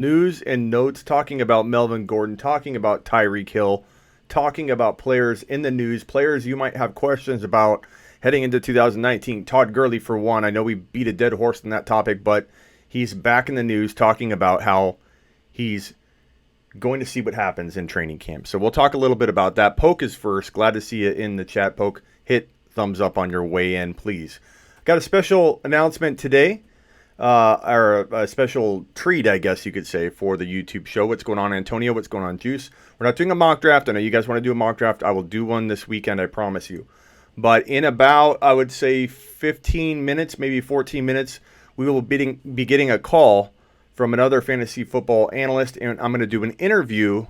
News and notes talking about Melvin Gordon, talking about Tyreek Hill, talking about players in the news, players you might have questions about heading into 2019. Todd Gurley, for one. I know we beat a dead horse on that topic, but he's back in the news talking about how he's going to see what happens in training camp. So we'll talk a little bit about that. Poke is first. Glad to see you in the chat, Poke. Hit thumbs up on your way in, please. Got a special announcement today. Or a special treat, I guess you could say, for the YouTube show. What's going on, Antonio? What's going on, Juice? We're not doing a mock draft. I know you guys want to do a mock draft. I will do one this weekend, I promise you. But in about, I would say, 15 minutes, maybe 14 minutes, we will be getting a call from another fantasy football analyst, and I'm going to do an interview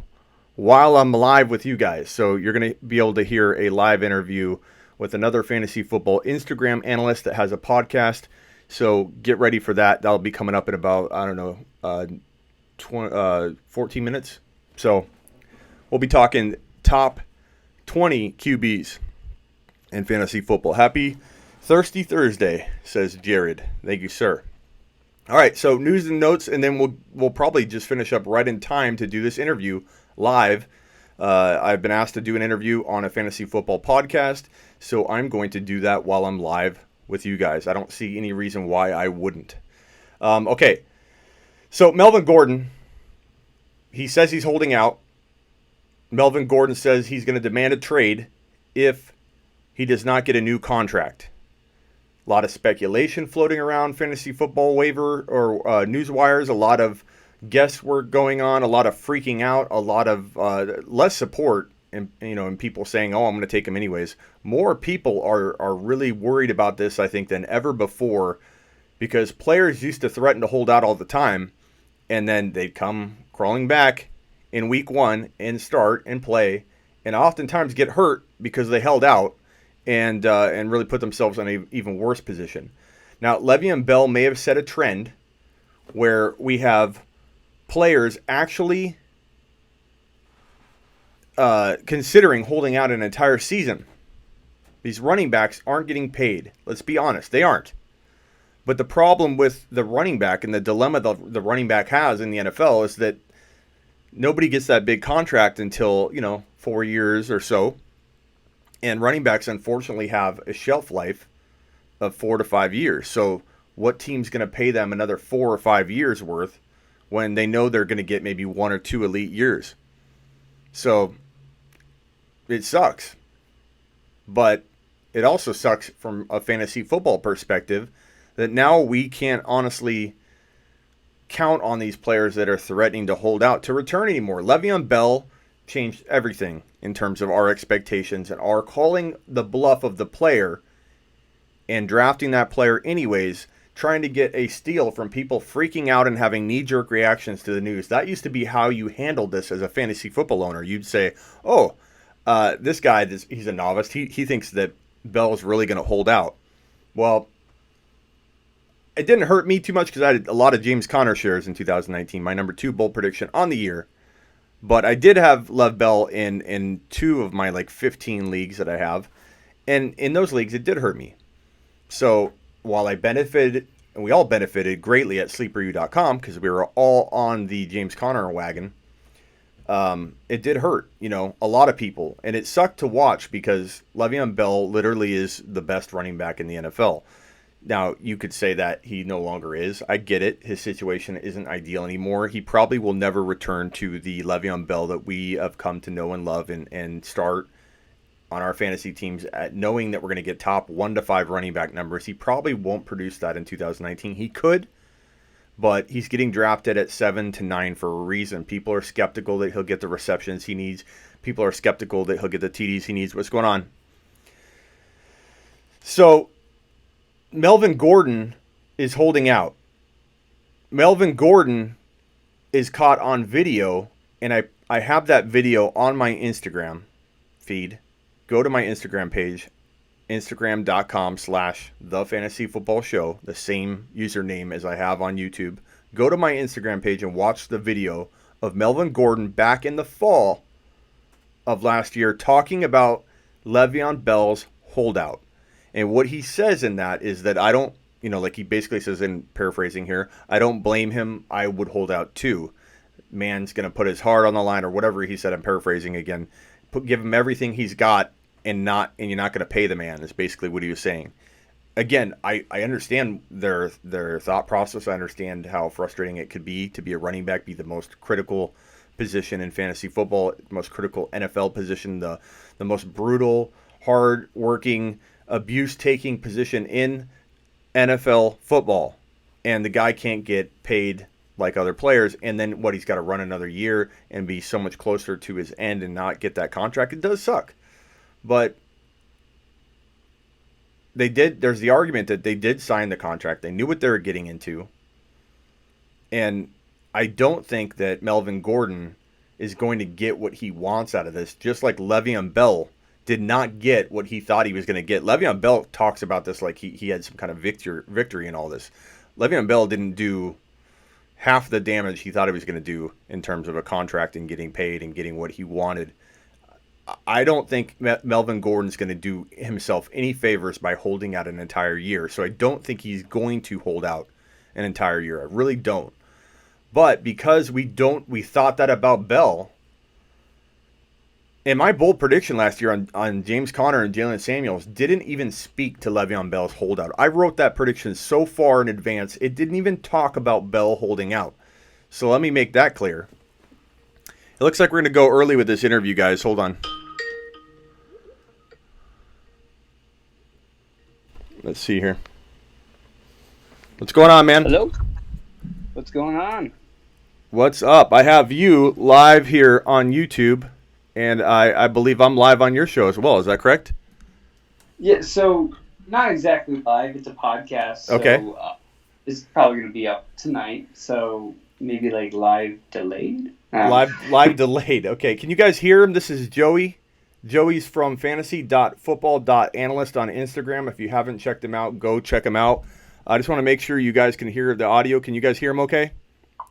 while I'm live with you guys. So you're going to be able to hear a live interview with another fantasy football Instagram analyst that has a podcast. So get ready for that. That'll be coming up in about, 14 minutes. So we'll be talking top 20 QBs in fantasy football. Happy Thirsty Thursday, says Jared. Thank you, sir. All right, so news and notes, and then we'll probably just finish up right in time to do this interview live. I've been asked to do an interview on a fantasy football podcast, so I'm going to do that while I'm live with you guys. I don't see any reason why I wouldn't. Okay, so Melvin Gordon, he says he's holding out. Melvin Gordon says he's going to demand a trade if he does not get a new contract. A lot of speculation floating around fantasy football waiver or news wires, a lot of guesswork going on, a lot of freaking out, a lot of less support, and people saying, "Oh, I'm going to take him anyways." More people are really worried about this, I think, than ever before, because players used to threaten to hold out all the time, and then they'd come crawling back in week one and start and play, and oftentimes get hurt because they held out and really put themselves in an even worse position. Now, Le'Veon Bell may have set a trend where we have players actually considering holding out an entire season. These running backs aren't getting paid. Let's be honest, they aren't. But the problem with the running back and the dilemma the running back has in the NFL is that nobody gets that big contract until, 4 years or so. And running backs, unfortunately, have a shelf life of 4 to 5 years. So what team's going to pay them another 4 or 5 years worth when they know they're going to get maybe 1 or 2 elite years? So it sucks. But it also sucks from a fantasy football perspective that now we can't honestly count on these players that are threatening to hold out to return anymore. Le'Veon Bell changed everything in terms of our expectations and our calling the bluff of the player and drafting that player anyways, trying to get a steal from people freaking out and having knee-jerk reactions to the news. That used to be how you handled this as a fantasy football owner. You'd say, oh, this guy, he's a novice. He thinks that Bell is really going to hold out. Well, it didn't hurt me too much because I had a lot of James Conner shares in 2019, my number 2 bold prediction on the year. But I did have Lev Bell in 2 of my 15 leagues that I have. And in those leagues, it did hurt me. So while I benefited, and we all benefited greatly at sleeperu.com because we were all on the James Conner wagon, it did hurt, a lot of people. And it sucked to watch because Le'Veon Bell literally is the best running back in the NFL. Now, you could say that he no longer is. I get it. His situation isn't ideal anymore. He probably will never return to the Le'Veon Bell that we have come to know and love and start on our fantasy teams at knowing that we're going to get top 1 to 5 running back numbers. He probably won't produce that in 2019. He could, but he's getting drafted at 7 to 9 for a reason. People are skeptical that he'll get the receptions he needs. People are skeptical that he'll get the TDs he needs. What's going on? So Melvin Gordon is holding out. Melvin Gordon is caught on video, and I have that video on my Instagram feed. Go to my Instagram page, instagram.com/thefantasyfootballshow, the same username as I have on YouTube. Go to my Instagram page and watch the video of Melvin Gordon back in the fall of last year talking about Le'Veon Bell's holdout. And what he says in that is that I don't, he basically says, in paraphrasing here, I don't blame him. I would hold out too. man's going to put his heart on the line or whatever he said. I'm paraphrasing again. Give him everything he's got and you're not going to pay the man is basically what he was saying. Again, I understand their thought process. I understand how frustrating it could be to be a running back, be the most critical position in fantasy football, most critical NFL position, the most brutal, hard-working, abuse-taking position in NFL football. And the guy can't get paid like other players. And then he's got to run another year and be so much closer to his end and not get that contract. It does suck. But there's the argument that they did sign the contract. They knew what they were getting into. And I don't think that Melvin Gordon is going to get what he wants out of this, just like Le'Veon Bell did not get what he thought he was going to get. Le'Veon Bell talks about this like he had some kind of victory in all this. Le'Veon Bell didn't do half the damage he thought he was going to do in terms of a contract and getting paid and getting what he wanted. I don't think Melvin Gordon's going to do himself any favors by holding out an entire year. So I don't think he's going to hold out an entire year. I really don't. But because we thought that about Bell, and my bold prediction last year on James Conner and Jalen Samuels didn't even speak to Le'Veon Bell's holdout. I wrote that prediction so far in advance, it didn't even talk about Bell holding out. So let me make that clear. It looks like we're going to go early with this interview, guys. Hold on. Let's see here. What's going on, man? Hello? What's going on? What's up? I have you live here on YouTube, and I believe I'm live on your show as well. Is that correct? Yeah, so not exactly live. It's a podcast. So, okay. It's probably going to be up tonight, so maybe like live delayed? Live delayed. Okay, can you guys hear him? This is Joey. Joey's from fantasy.football.analyst on Instagram. If you haven't checked him out, go check him out. I just want to make sure you guys can hear the audio. Can you guys hear him okay?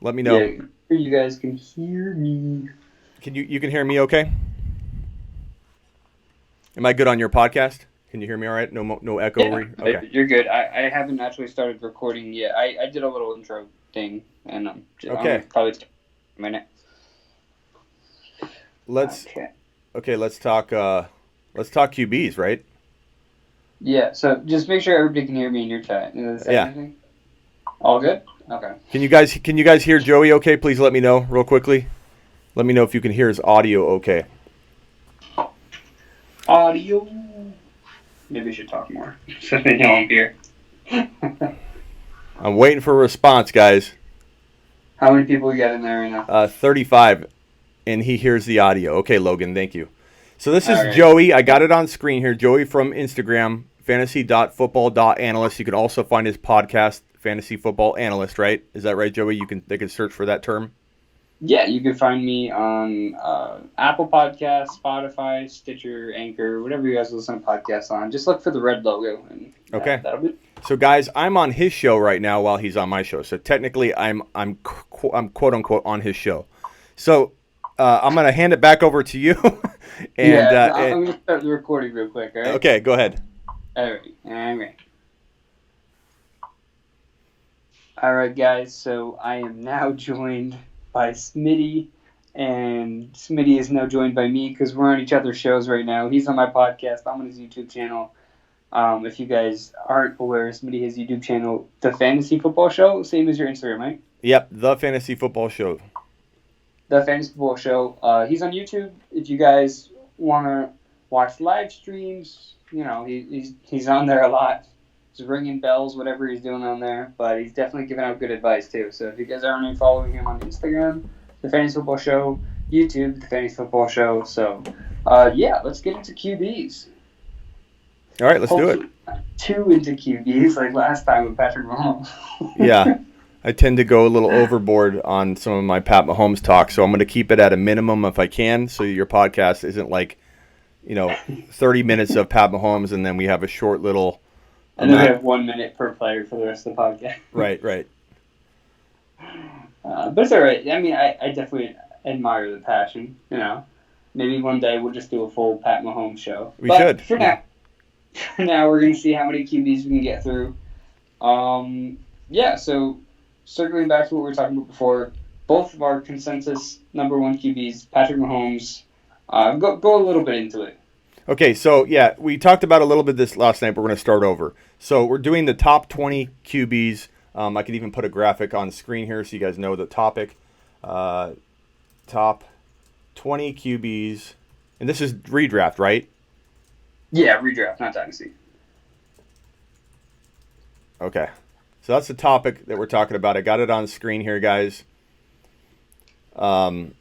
Let me know. Yeah, you guys can hear me. You can hear me okay? Am I good on your podcast? Can you hear me all right? No echo? Yeah, okay. You're good. I haven't actually started recording yet. I did a little intro thing, and okay. I'm probably start in a minute. Let's talk QBs, right? Yeah, so just make sure everybody can hear me in your chat. Yeah. Anything? All good? Okay. Can you guys hear Joey okay? Please let me know real quickly. Let me know if you can hear his audio okay. Audio. Maybe I should talk more so they know I'm here. I'm waiting for a response, guys. How many people we got in there right now? 35, and he hears the audio. Okay, Logan, thank you. So this is right. Joey. I got it on screen here. Joey from Instagram, fantasy.football.analyst. You can also find his podcast, Fantasy Football Analyst, right? Is that right, Joey? They can search for that term? Yeah, you can find me on Apple Podcasts, Spotify, Stitcher, Anchor, whatever you guys listen to podcasts on. Just look for the red logo, and okay. That'll be. So, guys, I'm on his show right now while he's on my show. So technically, I'm quote unquote on his show. So I'm gonna hand it back over to you. And I'm gonna start the recording real quick. All right. Okay, go ahead. All right. All right, guys. So I am now joined by Smitty, and Smitty is now joined by me because we're on each other's shows right now. He's on my podcast. I'm on his YouTube channel. If you guys aren't aware, Smitty has a YouTube channel, The Fantasy Football Show, same as your Instagram, right? Yep, The Fantasy Football Show. The Fantasy Football Show. He's on YouTube. If you guys want to watch live streams, you know, he's on there a lot. He's ringing bells, whatever he's doing on there. But he's definitely giving out good advice, too. So if you guys aren't following him on Instagram, The Fantasy Football Show, YouTube, The Fantasy Football Show. So, let's get into QBs. All right, let's do it. 2 into QBs like last time with Patrick Mahomes. Yeah, I tend to go a little overboard on some of my Pat Mahomes talk, so I'm going to keep it at a minimum if I can, so your podcast isn't like, 30 minutes of Pat Mahomes and then we have a short little... And then we have 1 minute per player for the rest of the podcast. Right. But it's all right. I mean, I definitely admire the passion, Maybe one day we'll just do a full Pat Mahomes show. We should. For now, we're going to see how many QBs we can get through. So circling back to what we were talking about before, both of our consensus number one QBs, Patrick Mahomes. Go a little bit into it. Okay, so yeah, we talked about a little bit this last night, but we're going to start over. So we're doing the top 20 QBs. I could even put a graphic on the screen here so you guys know the topic. Top 20 QBs. And this is redraft, right? Yeah, redraft, not dynasty. Okay. So that's the topic that we're talking about. I got it on screen here, guys. Let's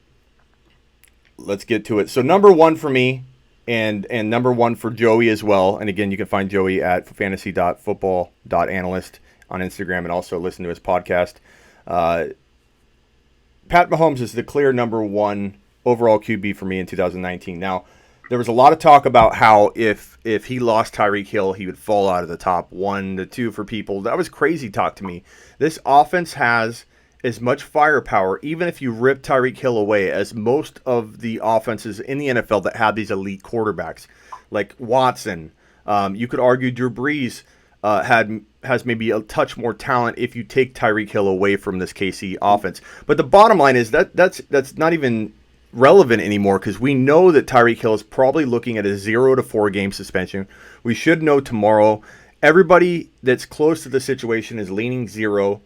get to it. So number one for me and number one for Joey as well. And again, you can find Joey at fantasy.football.analyst on Instagram and also listen to his podcast. Pat Mahomes is the clear number one overall QB for me in 2019. Now, there was a lot of talk about how if he lost Tyreek Hill, he would fall out of the top 1 to 2 for people. That was crazy talk to me. This offense has as much firepower, even if you rip Tyreek Hill away, as most of the offenses in the NFL that have these elite quarterbacks, like Watson. You could argue Drew Brees has maybe a touch more talent if you take Tyreek Hill away from this KC offense. But the bottom line is that's not even relevant anymore, because we know that Tyreek Hill is probably looking at a 0 to 4 game suspension. We should know tomorrow. Everybody that's close to the situation is leaning 0.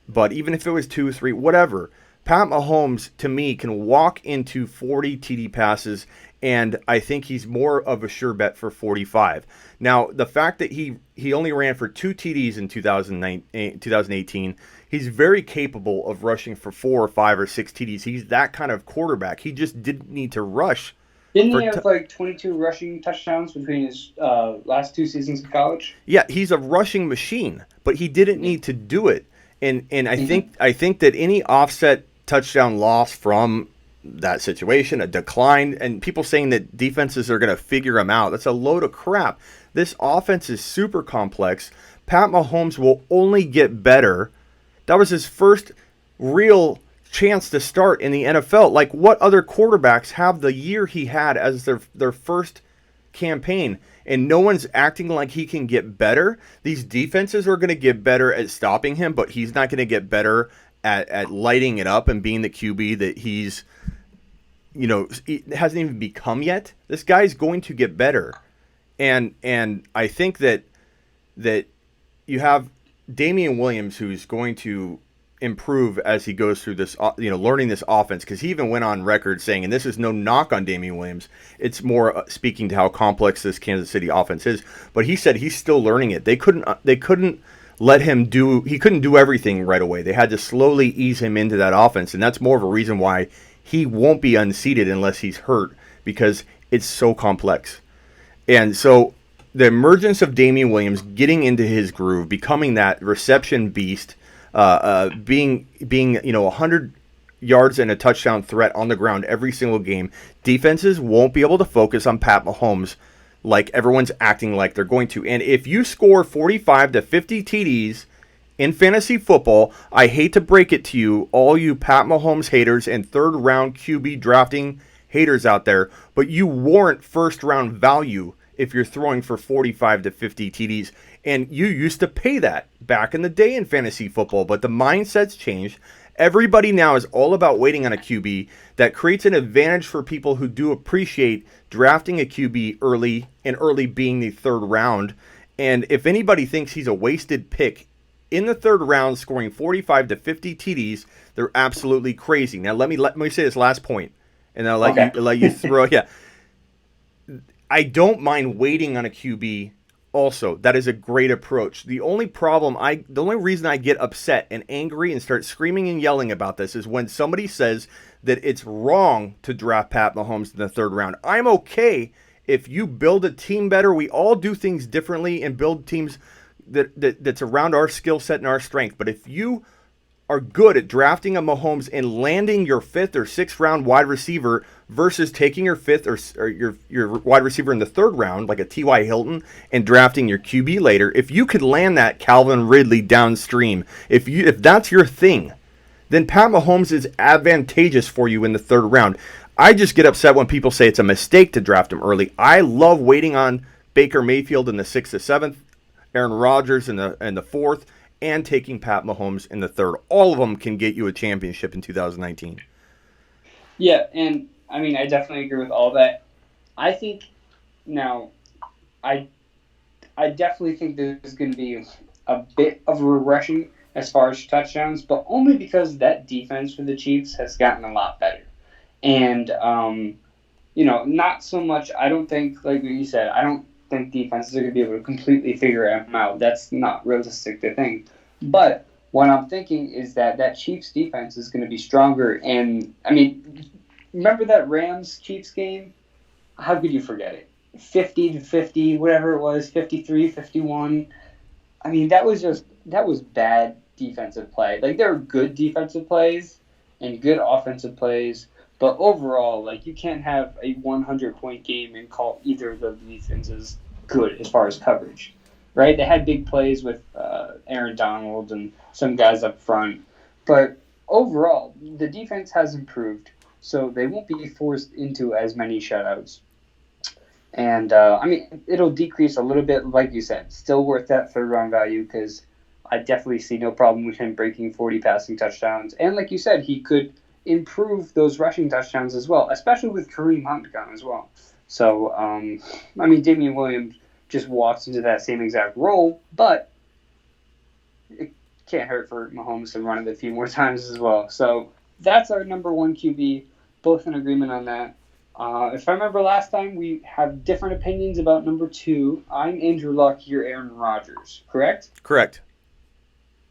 But even if it was 2, 3, whatever, Pat Mahomes, to me, can walk into 40 TD passes, and I think he's more of a sure bet for 45. Now, the fact that he only ran for 2 TDs in 2018, he's very capable of rushing for 4 or 5 or 6 TDs. He's that kind of quarterback. He just didn't need to rush. Didn't he have like 22 rushing touchdowns between his last 2 seasons of college? Yeah, he's a rushing machine, but he didn't need to do it. And I think that any offset touchdown loss from that situation, a decline, and people saying that defenses are going to figure him out, that's a load of crap. This offense is super complex. Pat Mahomes will only get better. That was his first real chance to start in the NFL. Like, what other quarterbacks have the year he had as their first campaign? And no one's acting like he can get better. These defenses are going to get better at stopping him, but he's not going to get better at lighting it up and being the QB that he hasn't even become yet. This guy's going to get better. And I think that you have Damian Williams, who's going to improve as he goes through this, learning this offense, because he even went on record saying, and this is no knock on Damian Williams, it's more speaking to how complex this Kansas City offense is, but he said he's still learning it. They couldn't let him he couldn't do everything right away. They had to slowly ease him into that offense, and that's more of a reason why he won't be unseated unless he's hurt, because it's so complex. And so the emergence of Damian Williams, getting into his groove, becoming that reception beast, being 100 yards and a touchdown threat on the ground every single game, defenses won't be able to focus on Pat Mahomes like everyone's acting like they're going to. And if you score 45 to 50 TDs in fantasy football, I hate to break it to you, all you Pat Mahomes haters and third-round QB drafting haters out there, but you warrant first-round value if you're throwing for 45 to 50 TDs. And you used to pay that back in the day in fantasy football, but the mindset's changed. Everybody now is all about waiting on a QB. That creates an advantage for people who do appreciate drafting a QB early, and early being the third round. And if anybody thinks he's a wasted pick in the third round, scoring 45 to 50 TDs, they're absolutely crazy. Now, let me say this last point, and then I'll let you throw. Yeah, I don't mind waiting on a QB. Also, that is a great approach. The only reason I get upset and angry and start screaming and yelling about this is when somebody says that it's wrong to draft Pat Mahomes in the third round. I'm okay if you build a team better. We all do things differently and build teams that's around our skill set and our strength. But if you are good at drafting a Mahomes and landing your 5th or 6th round wide receiver versus taking your 5th or your wide receiver in the 3rd round, like a T.Y. Hilton, and drafting your QB later, if you could land that Calvin Ridley downstream, if that's your thing, then Pat Mahomes is advantageous for you in the 3rd round. I just get upset when people say it's a mistake to draft him early. I love waiting on Baker Mayfield in the 6th to 7th, Aaron Rodgers in the 4th, and taking Pat Mahomes in the third. All of them can get you a championship in 2019. Yeah, and I mean, I definitely agree with all that. I think now, I I definitely think there's going to be a bit of a regression as far as touchdowns, but only because that defense for the Chiefs has gotten a lot better. And not so much. I don't think, like you said, I don't think defenses are going to be able to completely figure them out. That's not realistic to think. But what I'm thinking is that Chiefs defense is going to be stronger. And I mean, remember that Rams Chiefs game? How could you forget it? 50-50, whatever it was, 53-51. I mean, that was bad defensive play. Like, there were good defensive plays and good offensive plays, but overall, like, you can't have a 100-point game and call either of the defenses good as far as coverage, right? They had big plays with Aaron Donald and some guys up front, but overall, the defense has improved, so they won't be forced into as many shutouts. And, I mean, it'll decrease a little bit, like you said. Still worth that third round value because I definitely see no problem with him breaking 40 passing touchdowns. And like you said, he could improve those rushing touchdowns as well, especially with Kareem Hunt gone as well. So, I mean, Damian Williams just walks into that same exact role, but it can't hurt for Mahomes to run it a few more times as well. So that's our number one QB. Both in agreement on that. If I remember last time, we have different opinions about number 2. I'm Andrew Luck, you're Aaron Rodgers, correct? Correct.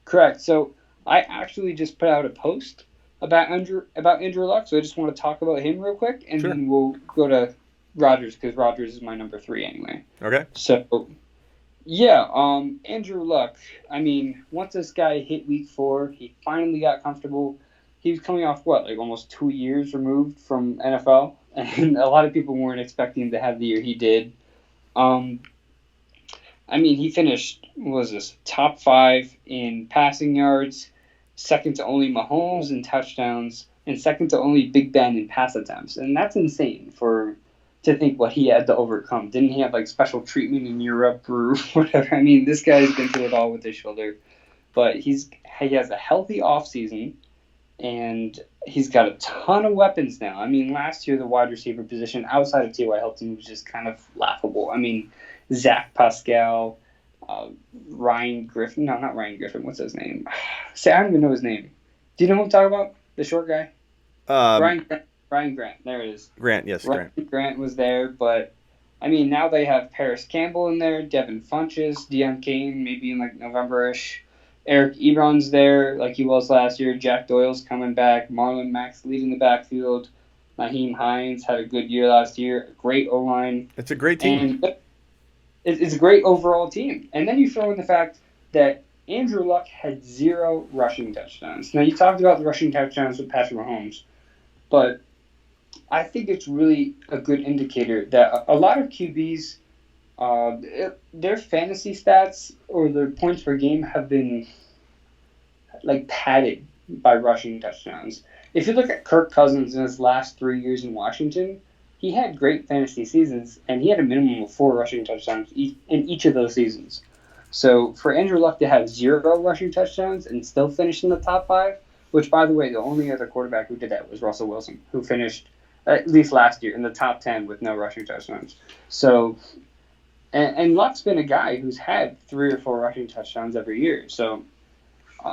Correct. So I actually just put out a post about Andrew Luck, so I just want to talk about him real quick, and then we'll go to Rodgers, because Rodgers is my number 3 anyway. Okay. So, yeah, Andrew Luck, I mean, once this guy hit week 4, he finally got comfortable. He was coming off, almost 2 years removed from NFL? And a lot of people weren't expecting him to have the year he did. I mean, he finished, top 5 in passing yards, second to only Mahomes in touchdowns, and second to only Big Ben in pass attempts. And that's insane to think what he had to overcome. Didn't he have, special treatment in Europe or whatever? I mean, this guy's been through it all with his shoulder. But he has a healthy offseason. And he's got a ton of weapons now. I mean, last year, the wide receiver position outside of T.Y. Hilton was just kind of laughable. I mean, Zach Pascal, Ryan Griffin. No, not Ryan Griffin. What's his name? I don't even know his name. Do you know who I'm talking about? The short guy? Ryan Grant. There it is. Grant, yes, Ryan Grant was there, but, I mean, now they have Paris Campbell in there, Devin Funchess, Deion Kane, maybe in, November-ish. Eric Ebron's there, like he was last year. Jack Doyle's coming back. Marlon Mack's leading the backfield. Naheem Hines had a good year last year. Great O-line. It's a great team. And it's a great overall team. And then you throw in the fact that Andrew Luck had 0 rushing touchdowns. Now, you talked about the rushing touchdowns with Patrick Mahomes, but I think it's really a good indicator that a lot of QBs, their fantasy stats or their points per game have been padded by rushing touchdowns. If you look at Kirk Cousins in his last 3 years in Washington, he had great fantasy seasons, and he had a minimum of 4 rushing touchdowns in each of those seasons. So for Andrew Luck to have 0 rushing touchdowns and still finish in the top 5, which, by the way, the only other quarterback who did that was Russell Wilson, who finished, at least last year, in the top 10 with no rushing touchdowns. So... And Luck's been a guy who's had 3 or 4 rushing touchdowns every year. So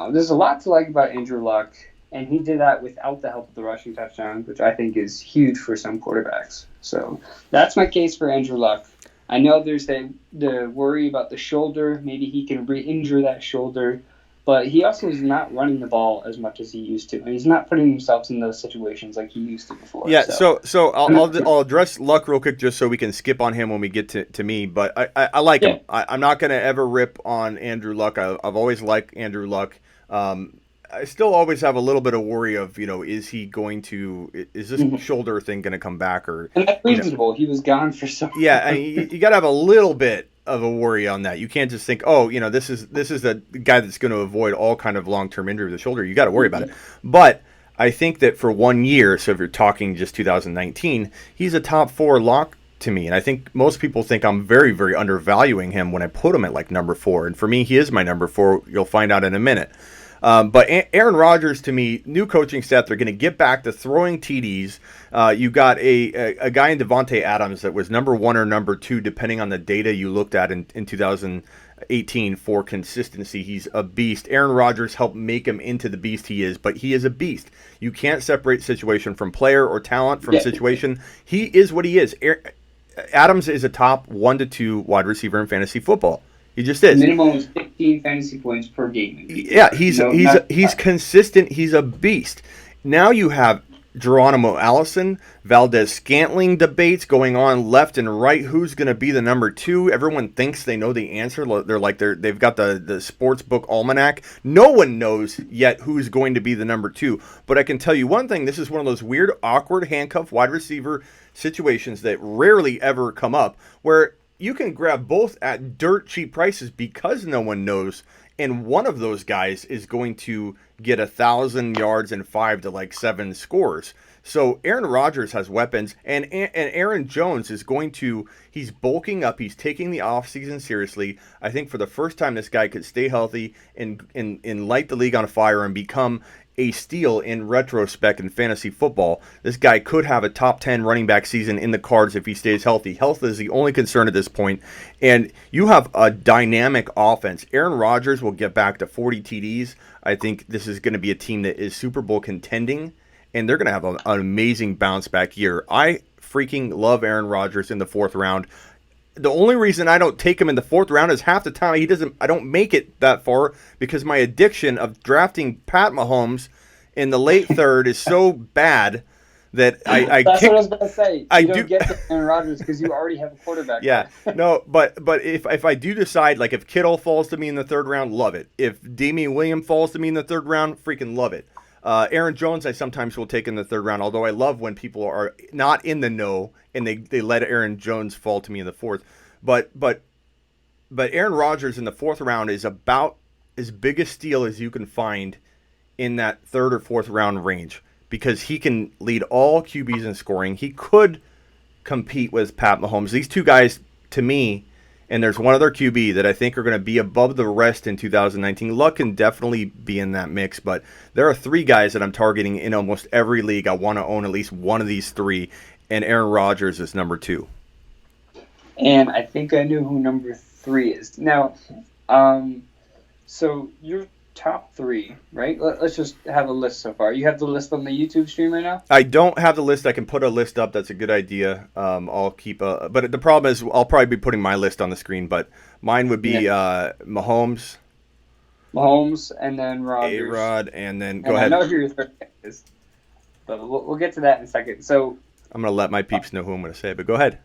there's a lot to like about Andrew Luck, and he did that without the help of the rushing touchdowns, which I think is huge for some quarterbacks. So that's my case for Andrew Luck. I know there's the worry about the shoulder. Maybe he can re-injure that shoulder. But he also is not running the ball as much as he used to. And he's not putting himself in those situations like he used to before. Yeah, so I'll address Luck real quick just so we can skip on him when we get to me. But I like him. I'm not going to ever rip on Andrew Luck. I've always liked Andrew Luck. I still always have a little bit of worry of, is this shoulder thing going to come back? And that's reasonable. He was gone for so long. Yeah, you got to have a little bit of a worry on that. You can't just think, this is the guy that's going to avoid all kind of long-term injury of the shoulder. You got to worry about it. But I think that for 1 year, so if you're talking just 2019, he's a top 4 lock to me. And I think most people think I'm very, very undervaluing him when I put him at like number 4. And for me, he is my number 4. You'll find out in a minute. But Aaron Rodgers, to me, new coaching staff, they're going to get back to throwing TDs. You got a guy in Devontae Adams that was number 1 or number 2, depending on the data you looked at in 2018 for consistency. He's a beast. Aaron Rodgers helped make him into the beast he is, but he is a beast. You can't separate situation from player or talent from situation. He is what he is. Adams is a top 1 to 2 wide receiver in fantasy football. He just is. Minimum is 15 fantasy points per game. Yeah, he's consistent. He's a beast. Now you have Geronimo Allison, Valdez Scantling debates going on left and right. Who's going to be the number 2? Everyone thinks they know the answer. They've got the sports book almanac. No one knows yet who's going to be the number 2. But I can tell you one thing. This is one of those weird, awkward handcuff wide receiver situations that rarely ever come up, where you can grab both at dirt cheap prices because no one knows, and one of those guys is going to get 1,000 yards and 5 to like 7 scores. So Aaron Rodgers has weapons, and Aaron Jones is he's bulking up. He's taking the offseason seriously. I think for the first time, this guy could stay healthy and light the league on fire and become a steal in retrospect in fantasy football. This guy could have a top 10 running back season in the cards if he stays healthy. Health is the only concern at this point. And you have a dynamic offense. Aaron Rodgers will get back to 40 TDs. I think this is going to be a team that is Super Bowl contending, and they're going to have an amazing bounce back year. I freaking love Aaron Rodgers in the 4th round. The only reason I don't take him in the 4th round is half the time I don't make it that far because my addiction of drafting Pat Mahomes in the late 3rd is so bad that I That's can't. what I was going to say. You don't get to Aaron Rodgers because you already have a quarterback. Yeah, no, but if I do decide, like if Kittle falls to me in the 3rd round, love it. If Damian Williams falls to me in the 3rd round, freaking love it. Aaron Jones, I sometimes will take in the 3rd round, although I love when people are not in the know and they let Aaron Jones fall to me in the 4th. But Aaron Rodgers in the 4th round is about as big a steal as you can find in that 3rd or 4th round range because he can lead all QBs in scoring. He could compete with Pat Mahomes. These two guys, to me, and there's one other QB that I think are going to be above the rest in 2019. Luck can definitely be in that mix, but there are 3 guys that I'm targeting in almost every league. I want to own at least one of these 3, and Aaron Rodgers is number 2. And I think I knew who number 3 is. Now, so your top 3, right? Let's just have a list so far. You have the list on the YouTube stream right now? I don't have the list. I can put a list up. That's a good idea. I'll keep but the problem is I'll probably be putting my list on the screen, but mine would be Mahomes, and then Rodgers. A-Rod, and then go ahead. I know who your 3rd is, but we'll get to that in a second. So I'm going to let my peeps know who I'm going to say, but go ahead.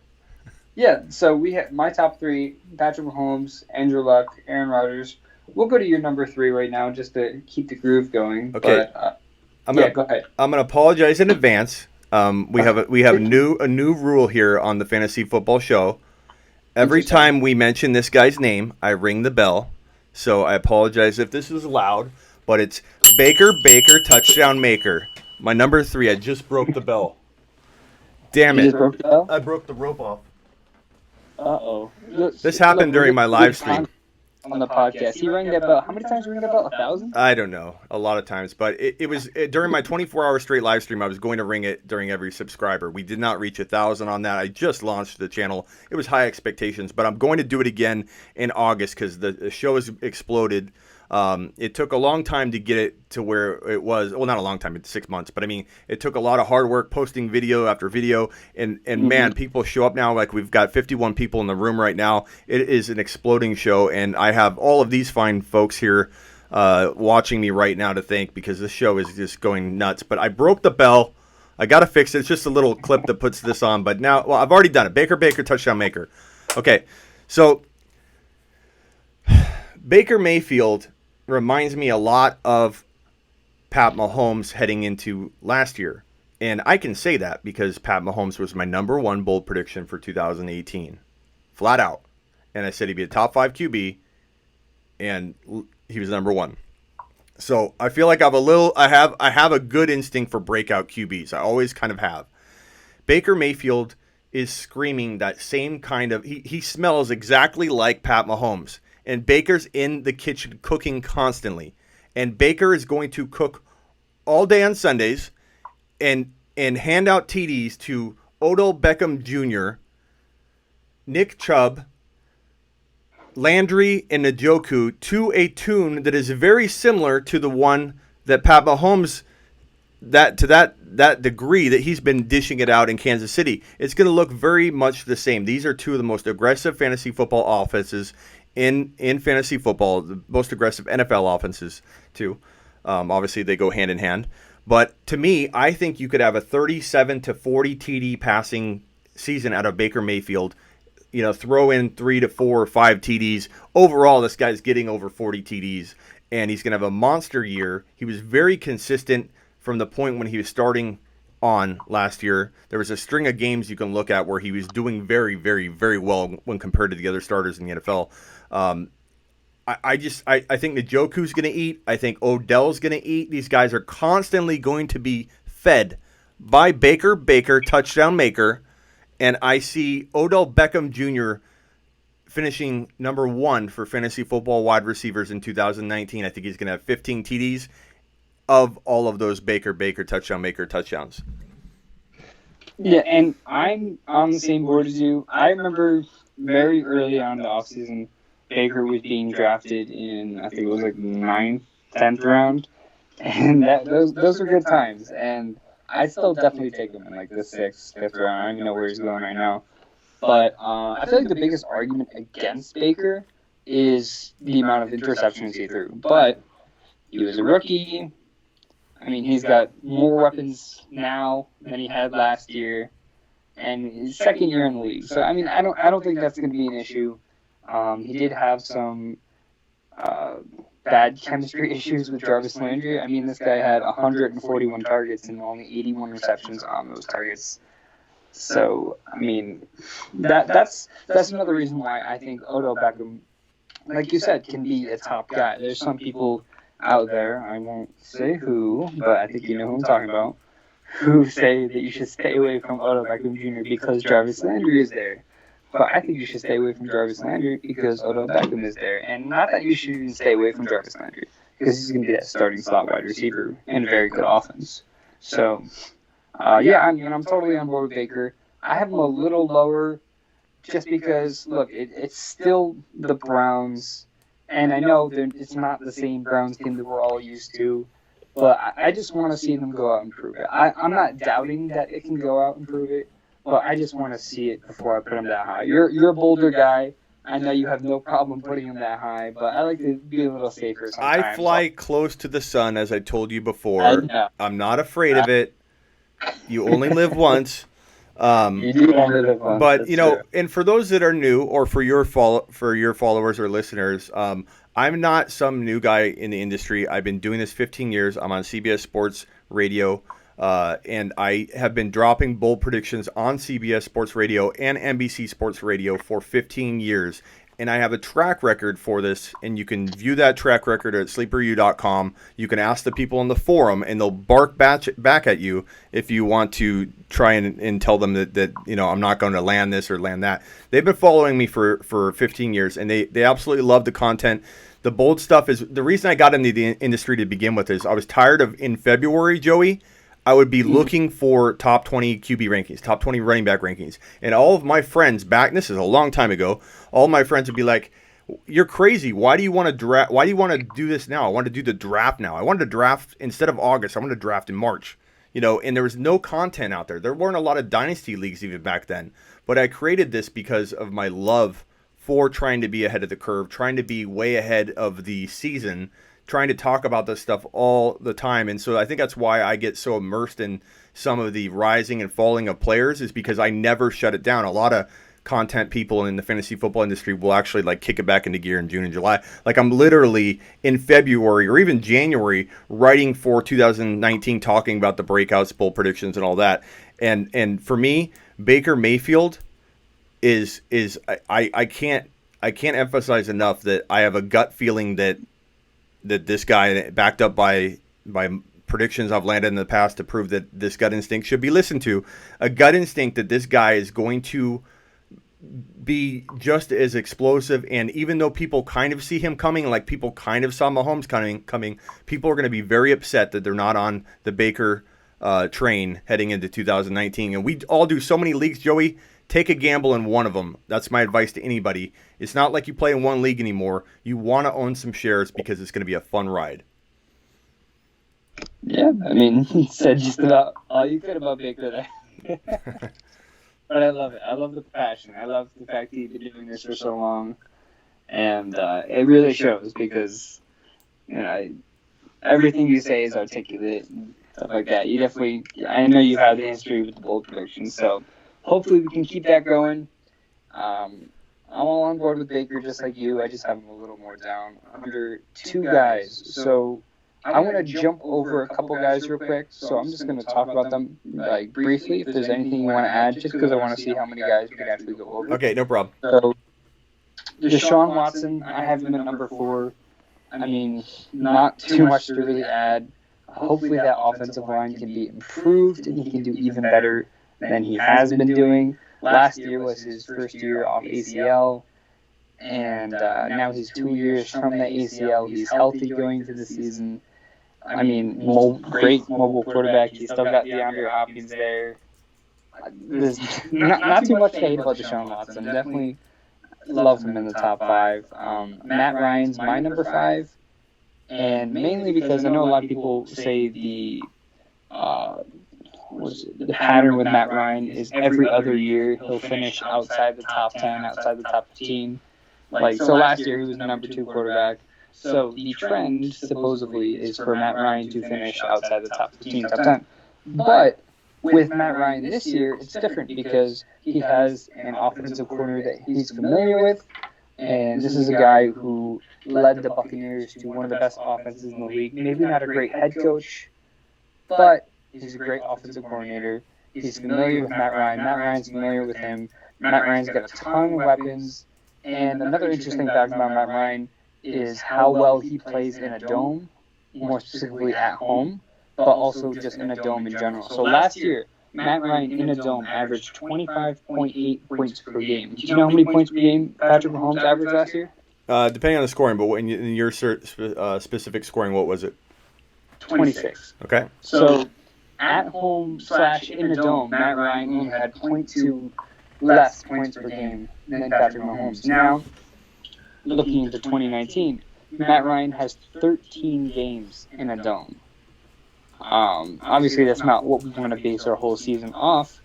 Yeah, so we have my top 3, Patrick Mahomes, Andrew Luck, Aaron Rodgers. We'll go to your number 3 right now just to keep the groove going. Okay. But, go ahead. I'm going to apologize in advance. We have a new rule here on the Fantasy Football Show. Every time we mention this guy's name, I ring the bell. So I apologize if this is loud, but it's Baker, touchdown maker. My number 3, I just broke the bell. Damn it. You just broke the bell? I broke the rope off. Uh-oh. This happened during my live stream. On the podcast. He rang that bell. How many times did he ring that bell? 1,000? I don't know. A lot of times. But it was during my 24-hour straight live stream, I was going to ring it during every subscriber. We did not reach 1,000 on that. I just launched the channel. It was high expectations. But I'm going to do it again in August because the show has exploded. It took a long time to get it to where it was. Well, not a long time, it's 6 months, but I mean, it took a lot of hard work posting video after video. And man, people show up now. Like we've got 51 people in the room right now. It is an exploding show. And I have all of these fine folks here watching me right now to thank because this show is just going nuts. But I broke the bell. I got to fix it. It's just a little clip that puts this on. But now, well, I've already done it. Baker, touchdown maker. Okay, so Baker Mayfield reminds me a lot of Pat Mahomes heading into last year. And I can say that because Pat Mahomes was my number 1 bold prediction for 2018. Flat out. And I said he'd be a top 5 QB, and he was number 1. So I feel like I have a good instinct for breakout QBs. I always kind of have. Baker Mayfield is screaming that same kind of. He smells exactly like Pat Mahomes, and Baker's in the kitchen cooking constantly, and Baker is going to cook all day on Sundays, and hand out TDs to Odell Beckham Jr., Nick Chubb, Landry, and Njoku to a tune that is very similar to the one that Pat Mahomes, that degree that he's been dishing it out in Kansas City. It's going to look very much the same. These are two of the most aggressive fantasy football offenses in fantasy football, the most aggressive NFL offenses too. Obviously, they go hand in hand. But to me, I think you could have a 37 to 40 TD passing season out of Baker Mayfield. Throw in 3 to 4 or 5 TDs. Overall, this guy's getting over 40 TDs, and he's going to have a monster year. He was very consistent from the point when he was starting on last year. There was a string of games you can look at where he was doing very, very, very well when compared to the other starters in the NFL. I think Njoku's going to eat. I think Odell's going to eat. These guys are constantly going to be fed by Baker, touchdown maker. And I see Odell Beckham Jr. finishing number 1 for fantasy football wide receivers in 2019. I think he's going to have 15 TDs of all of those Baker touchdown maker touchdowns. Yeah, and I'm on the same board as you. I remember very early on in the offseason, Baker was being drafted in, I think it was like 9th, 10th round. And those were good times. And I'd still definitely take him in like the 6th, 5th round. I don't even know where he's going right now. But I feel like the biggest argument against Baker is the amount of interceptions he threw. But he was a rookie. I mean, he's got more weapons now than he had last year, and his second year in the league. So I mean, I don't think that's going to be an issue. He did have some bad chemistry issues with Jarvis Landry. I mean, this guy had 141 targets and only 81 receptions on those targets. So I mean, that's another reason why I think Odell Beckham, like you said, can be a top guy. There's some people out there, I won't say who, but I think you know who I'm talking about, who say that you should stay away from Odell Beckham Jr. because Jarvis Landry is there. But I think you should stay away from Jarvis Landry because Odell Beckham is there. And not that you should even stay away from Jarvis Landry, because he's going to be that starting slot wide receiver in a very good offense. So, I'm totally on board with Baker. I have him a little lower just because, look, it's still the Browns. And I know it's not the same Browns team that we're all used to, but I just want to see them go out and prove it. I'm not doubting that it can go out and prove it, but I just want to see it before I put him that high. You're a bolder guy. I know you have no problem putting him that high, but I like to be a little safer sometimes. I fly close to the sun, as I told you before. I'm not afraid of it. You only live once. You do only live once. But and for those that are new, or for your followers or listeners, I'm not some new guy in the industry. I've been doing this 15 years. I'm on CBS Sports Radio, and I have been dropping bold predictions on CBS Sports Radio and NBC Sports Radio for 15 years. And I have a track record for this, and you can view that track record at sleeperu.com. You can ask the people in the forum, and they'll bark back at you if you want to try and tell them that I'm not going to land this or land that. They've been following me for 15 years, and they absolutely love the content. The bold stuff is the reason I got into the industry to begin with. Is I was tired of, in February, Joey, I would be looking for top 20 QB rankings, top 20 running back rankings. And all of my friends back, this is a long time ago, all my friends would be like, "You're crazy. Why do you want to draft? Why do you want to do this now? I want to do the draft now. I wanted to draft instead of August. I wanted to draft in March." And there was no content out there. There weren't a lot of dynasty leagues even back then. But I created this because of my love for trying to be ahead of the curve, trying to be way ahead of the season, trying to talk about this stuff all the time. And so I think that's why I get so immersed in some of the rising and falling of players, is because I never shut it down. A lot of content people in the fantasy football industry will actually kick it back into gear in June and July. I'm literally in February or even January writing for 2019, talking about the breakouts, bowl predictions, and all that. And for me, Baker Mayfield is I can't emphasize enough that I have a gut feeling that this guy, backed up by predictions I've landed in the past to prove that this gut instinct should be listened to. A gut instinct that this guy is going to be just as explosive, and even though people kind of see him coming, like people kind of saw Mahomes coming, people are going to be very upset that they're not on the Baker train heading into 2019. And we all do so many leagues, Joey. Take a gamble in one of them. That's my advice to anybody. It's not like you play in one league anymore. You want to own some shares because it's going to be a fun ride. Yeah, I mean, you said just about all you could about Baker there. But I love it. I love the passion. I love the fact that you've been doing this for so long. And it really shows because, everything you say is articulate and stuff like that. I know you have the history with the bold predictions, so hopefully we can keep that going. I'm all on board with Baker just like you. I just have him a little more down under two guys. So I want to jump over a couple guys real quick, so I'm just going to talk about them briefly. If there's anything you want to add, just because I want to see how many guys we can actually go over. Okay, no problem. So Deshaun Watson, I have him at number 4. I mean, not too much to really add. Hopefully that offensive line can be improved and he can do even better than he has been doing. Last year was his first year off ACL. And now he's 2 years from the ACL. He's healthy going into the season. I mean, great mobile quarterback. He's still got DeAndre Hopkins there. There's not too much to hate about Deshaun Watson. Definitely love him in the top 5. Matt Ryan's my number 5. And mainly because I know a lot of people say the pattern with Matt Ryan is every other year he'll finish outside the top 10, outside the top 15. So last year he was the number 2 quarterback. So the trend supposedly is for Matt Ryan to finish outside the top 15, top 10. But with Matt Ryan this year, it's different because he has an offensive coordinator that he's familiar with. And this is a guy who led the Buccaneers to one of the best offenses in the league. Maybe not a great head coach, but he's a great offensive coordinator. He's familiar with Matt Ryan. Matt Ryan's familiar with him. Matt Ryan's got a ton of weapons. And another interesting fact about Matt Ryan is how well he plays in a dome, more specifically at home, but also just in a dome in general. So last year, Matt Ryan in a dome averaged 25.8 points per game. Do you know how many points per game Patrick Mahomes averaged last year? Depending on the scoring, but in your specific scoring, what was it? 26. Okay. So at home / in a dome, Matt Ryan only had 0.2 less points per game than Patrick Mahomes. Now, looking into 2019, Matt Ryan has 13 games in a dome. Obviously, that's not what we want to base our whole season off,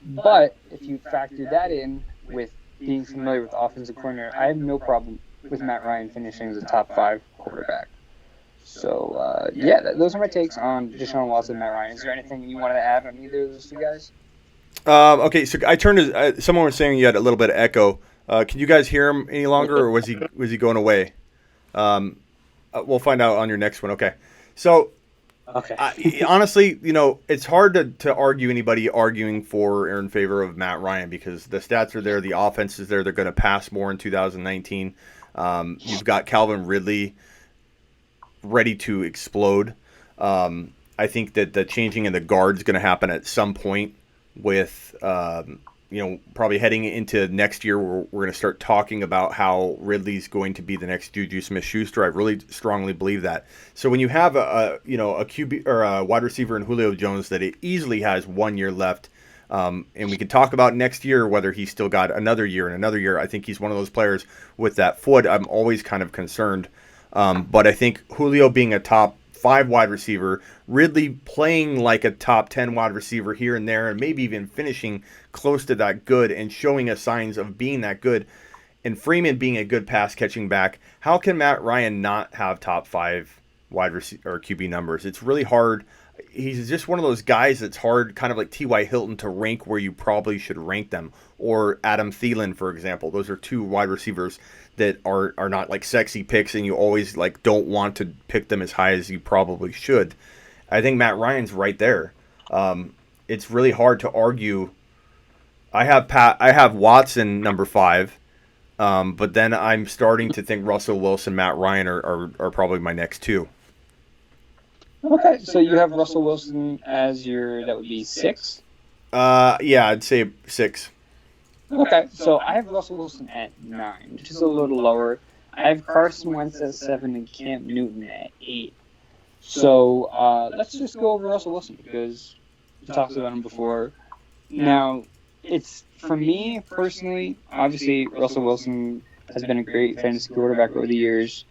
but if you factor that in with being familiar with the offensive coordinator, I have no problem with Matt Ryan finishing as a top 5 quarterback. So, those are my takes on Deshaun Watson and Matt Ryan. Is there anything you want to add on either of those two guys? Okay, so I turned to someone was saying you had a little bit of echo. Can you guys hear him any longer, or was he going away? We'll find out on your next one. Okay, so honestly, it's hard to argue anybody arguing for or in favor of Matt Ryan because the stats are there, the offense is there. They're going to pass more in 2019. You've got Calvin Ridley ready to explode. I think that the changing of the guard is going to happen at some point. With probably heading into next year, we're going to start talking about how Ridley's going to be the next Juju Smith-Schuster. I really strongly believe that. So when you have a QB or a wide receiver in Julio Jones that it easily has 1 year left, and we can talk about next year whether he's still got another year and another year. I think he's one of those players with that foot. I'm always kind of concerned, but I think Julio being a top 5 wide receiver, Ridley playing like a top 10 wide receiver here and there, and maybe even finishing close to that good and showing us signs of being that good, and Freeman being a good pass catching back. How can Matt Ryan not have top 5 wide receiver or QB numbers? It's really hard. He's just one of those guys that's hard, kind of like T.Y. Hilton, to rank where you probably should rank them, or Adam Thielen, for example. Those are 2 wide receivers that are not like sexy picks, and you always don't want to pick them as high as you probably should. I think Matt Ryan's right there. It's really hard to argue. I have Watson number 5, but then I'm starting to think Russell Wilson, Matt Ryan are probably my next 2. Okay, so you have Russell Wilson as that would be 6? Yeah, I'd say 6. Okay, so I have Russell Wilson at 9, which is a little lower. I have Carson Wentz at 7 and Cam Newton at 8. So let's just go over Russell Wilson because we talked about him before. Now, it's for me personally, obviously, Russell Wilson has been a great fantasy quarterback over the years.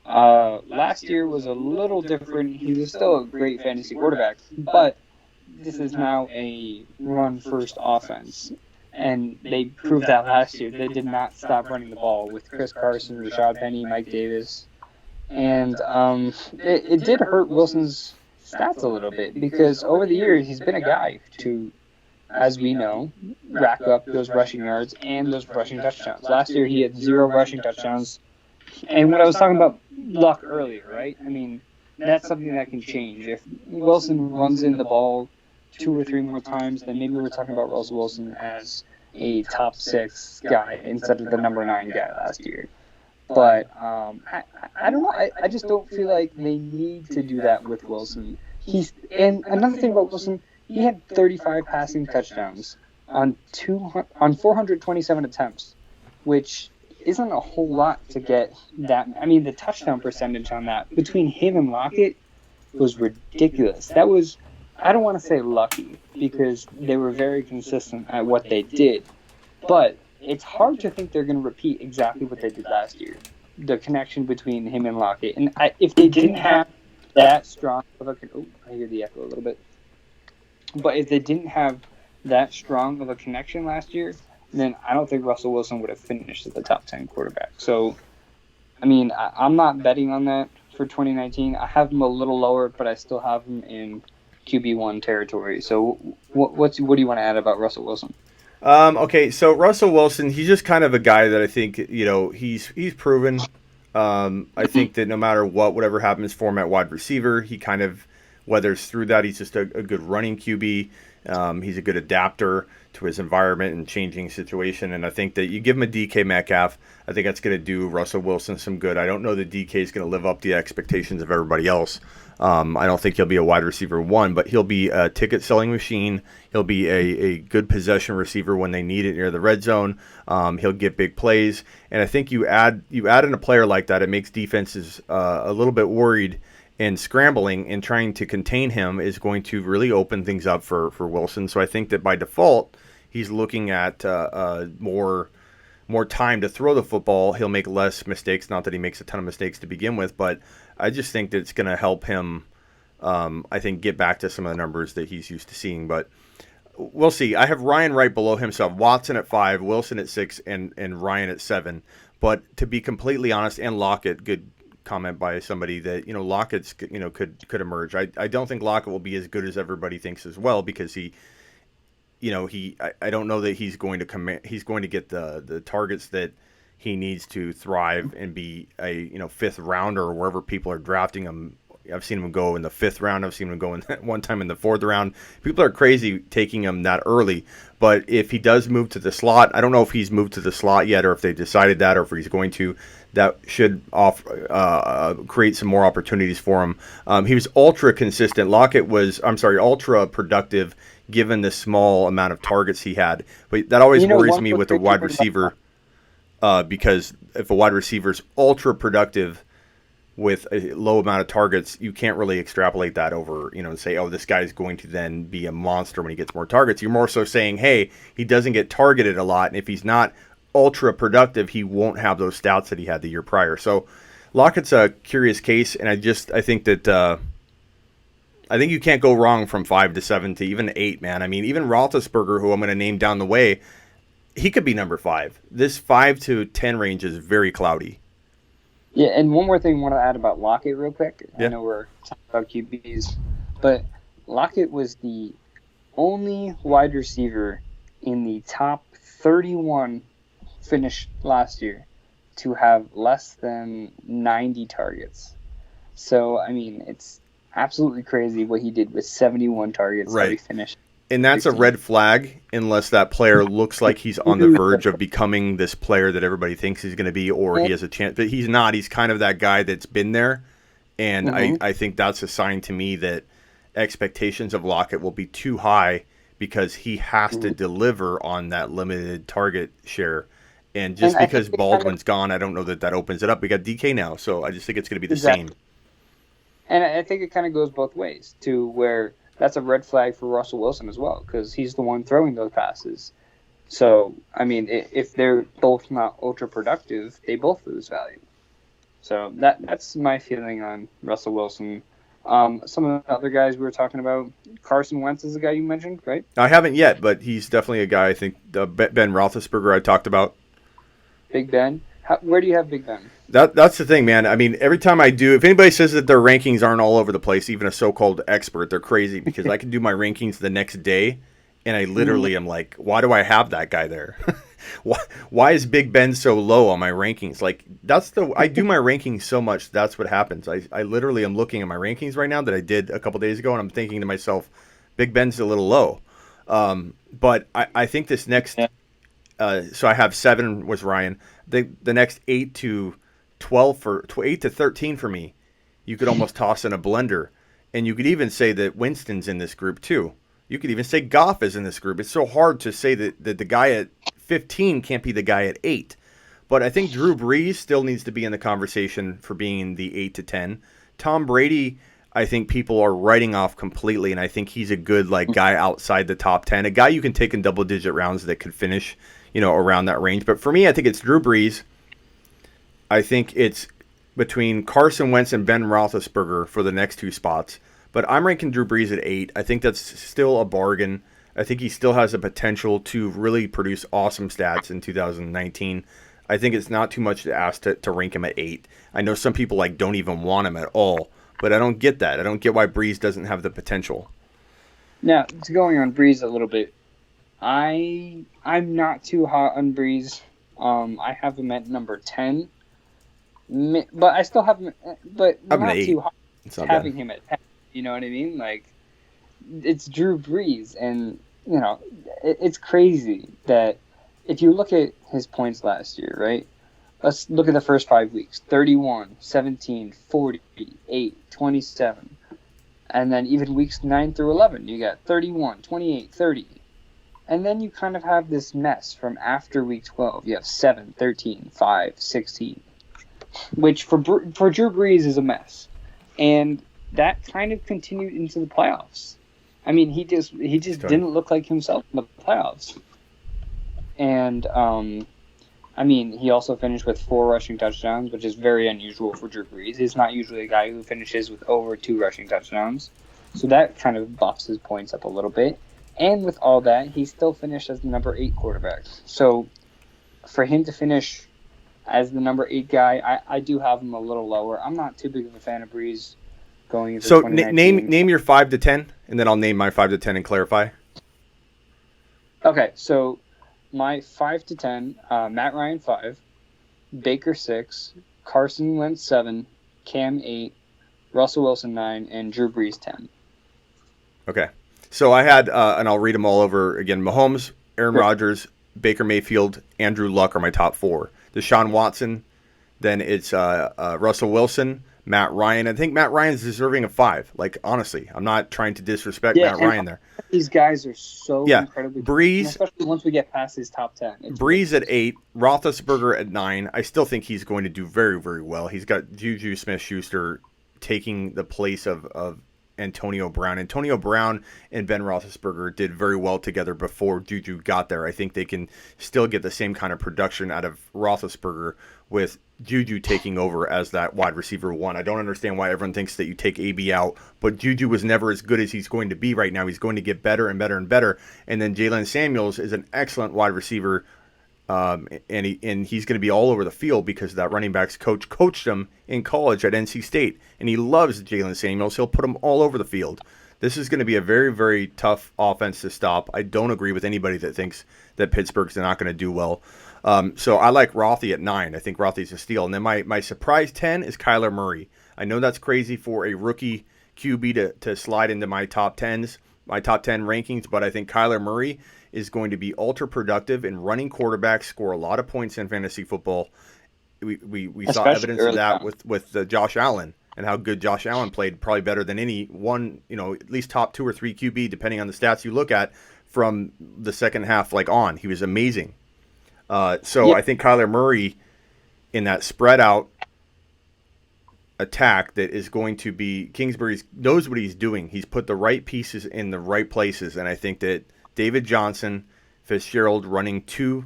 Last year was a little different. He was still a great fantasy quarterback, but this is now a run-first offense. And they proved that last year. They did not stop running the ball with Chris Carson, Rashad Penny, Mike Davis. And it did hurt Wilson's stats a little bit because over the years he's been a guy to, as we know, rack up those rushing yards and those rushing touchdowns. Last year he had 0 rushing touchdowns. And what I was talking about luck earlier, right? I mean, that's something that can change. If Wilson runs in the ball 2 or 3 more times, then maybe we're talking about Russell Wilson as a top 6 guy instead of the number 9 guy last year. But I don't know. I just don't feel like they need to do that with Wilson. And another thing about Wilson, he had 35 passing touchdowns on 427 attempts, which isn't a whole lot to get that. I mean, the touchdown percentage on that between him and Lockett was ridiculous. That was, I don't want to say lucky because they were very consistent at what they did, but it's hard to think they're going to repeat exactly what they did last year. The connection between him and Lockett, and if they didn't have that strong of a, I hear the echo a little bit. But if they didn't have that strong of a connection last year, then I don't think Russell Wilson would have finished as the top 10 quarterback. So, I mean, I'm not betting on that for 2019. I have him a little lower, but I still have him in QB1 territory. So, what do you want to add about Russell Wilson? Okay, so Russell Wilson, he's just kind of a guy that I think, he's proven. I think that no matter whatever happens for him at wide receiver, he kind of weathers through that. He's just a good running QB. He's a good adapter to his environment and changing situation. And I think that you give him a DK Metcalf, I think that's going to do Russell Wilson some good. I don't know that DK is going to live up to the expectations of everybody else. I don't think he'll be a wide receiver 1, but he'll be a ticket selling machine. He'll be a good possession receiver when they need it near the red zone. He'll get big plays. And I think you add in a player like that, it makes defenses a little bit worried, and scrambling and trying to contain him is going to really open things up for Wilson. So I think that by default, he's looking at more time to throw the football. He'll make less mistakes. Not that he makes a ton of mistakes to begin with, but I just think that it's going to help him, I think, get back to some of the numbers that he's used to seeing. But we'll see. I have Ryan right below himself. Watson at 5, Wilson at 6, and Ryan at 7. But to be completely honest, and Lockett, good comment by somebody that Lockett's could emerge. I don't think Lockett will be as good as everybody thinks as well because I don't know that he's going to get the targets that he needs to thrive and be a 5th rounder or wherever people are drafting him. I've seen him go in the 5th round. I've seen him go in one time in the 4th round. People are crazy taking him that early. But if he does move to the slot, I don't know if he's moved to the slot yet or if they decided that or if he's going to. That should create some more opportunities for him. He was ultra consistent. Lockett was, ultra productive given the small amount of targets he had. But that always worries me with a wide receiver because if a wide receiver is ultra productive with a low amount of targets, you can't really extrapolate that over, and say, oh, this guy's going to then be a monster when he gets more targets. You're more so saying, hey, he doesn't get targeted a lot, and if he's not ultra productive, he won't have those stats that he had the year prior. So Lockett's a curious case, and I think that I think you can't go wrong from 5 to 7 to even 8, man. I mean, even Roethlisberger, who I'm going to name down the way, he could be number 5. This 5 to 10 range is very cloudy. Yeah, and one more thing I want to add about Lockett real quick. Yeah. I know we're talking about QBs, but Lockett was the only wide receiver in the top 31 finish last year to have less than 90 targets. So, I mean, it's absolutely crazy what he did with 71 targets that he finished. And that's 16. A red flag unless that player looks like he's on the verge of becoming this player that everybody thinks he's going to be or he has a chance. But he's not. He's kind of that guy that's been there And I think that's a sign to me that expectations of Lockett will be too high because he has to deliver on that limited target share. And just because Baldwin's gone, I don't know that opens it up. We got DK now, so I just think it's going to be the same. And I think it kind of goes both ways, to where that's a red flag for Russell Wilson as well, because he's the one throwing those passes. So, I mean, if they're both not ultra productive, they both lose value. So that's my feeling on Russell Wilson. Some of the other guys we were talking about, Carson Wentz is the guy you mentioned, right? I haven't yet, but he's definitely a guy. I think Ben Roethlisberger I talked about. Big Ben. Where do you have Big Ben? That's the thing, man. I mean, every time I do, if anybody says that their rankings aren't all over the place, even a so-called expert, they're crazy, because I can do my rankings the next day, and I literally am like, why do I have that guy there? Why is Big Ben so low on my rankings? Like, I do my rankings so much, that's what happens. I literally am looking at my rankings right now that I did a couple days ago, and I'm thinking to myself, Big Ben's a little low. But I think this next so I have 7 was Ryan. The next 8 to 12 for 8 to 13 for me, you could almost toss in a blender, and you could even say that Winston's in this group too. You could even say Goff is in this group. It's so hard to say that the guy at 15 can't be the guy at 8. But I think Drew Brees still needs to be in the conversation for being the 8 to 10. Tom Brady, I think people are writing off completely, and I think he's a good guy outside the top 10, a guy you can take in double-digit rounds that could finish, around that range. But for me, I think it's Drew Brees. I think it's between Carson Wentz and Ben Roethlisberger for the next 2 spots. But I'm ranking Drew Brees at 8. I think that's still a bargain. I think he still has the potential to really produce awesome stats in 2019. I think it's not too much to ask to rank him at 8. I know some people don't even want him at all, but I don't get that. I don't get why Brees doesn't have the potential. Now, going on Brees a little bit, I'm not too hot on Brees. I have him at number 10, but I still have him, but I'm not an 8. too hot having bad. him at 10. You know what I mean? It's Drew Brees, and it's crazy that if you look at his points last year, right? Let's look at the first 5 weeks: 31, 17, 40, 8, 27, and then even weeks 9 through 11, you got 31, 28, 30. And then you kind of have this mess from after week 12. You have 7, 13, 5, 16, which for Drew Brees is a mess. And that kind of continued into the playoffs. I mean, he just didn't look like himself in the playoffs. And, I mean, he also finished with 4 rushing touchdowns, which is very unusual for Drew Brees. He's not usually a guy who finishes with over 2 rushing touchdowns. So that kind of buffs his points up a little bit. And with all that, he still finished as the number 8 quarterback. So for him to finish as the number 8 guy, I do have him a little lower. I'm not too big of a fan of Brees going into 2019. Name your 5 to 10, and then I'll name my 5 to 10 and clarify. Okay, so my 5 to 10, Matt Ryan 5, Baker 6, Carson Wentz 7, Cam 8, Russell Wilson 9, and Drew Brees 10. Okay. So I had, and I'll read them all over again, Mahomes, Aaron Rodgers, Baker Mayfield, Andrew Luck are my top 4. Deshaun Watson, then it's Russell Wilson, Matt Ryan. I think Matt Ryan's deserving of 5. Honestly, I'm not trying to disrespect Matt Ryan there. These guys are so incredibly Brees, especially once we get past his top 10. Brees at 8, Roethlisberger at 9. I still think he's going to do very, very well. He's got Juju Smith-Schuster taking the place of Antonio Brown. Antonio Brown and Ben Roethlisberger did very well together before Juju got there. I think they can still get the same kind of production out of Roethlisberger with Juju taking over as that wide receiver 1. I don't understand why everyone thinks that you take AB out, but Juju was never as good as he's going to be right now. He's going to get better and better and better. And then Jalen Samuels is an excellent wide receiver, and he's going to be all over the field because that running backs coach coached him in college at NC State, and he loves Jalen Samuels. He'll put him all over the field. This is going to be a very, very tough offense to stop. I don't agree with anybody that thinks that Pittsburgh's not going to do well. So I like Rothy at 9. I think Rothy's a steal. And then my surprise 10 is Kyler Murray. I know that's crazy for a rookie QB to slide into my top 10s, my top 10 rankings, but I think Kyler Murray is going to be ultra productive in running quarterbacks, score a lot of points in fantasy football. We saw evidence of that with Josh Allen. and how good Josh Allen played, probably better than any one, at least top 2 or 3 QB, depending on the stats you look at from the second half on. He was amazing. So I think Kyler Murray in that spread out attack that is going to be Kingsbury knows what he's doing. He's put the right pieces in the right places, and I think that David Johnson, Fitzgerald running two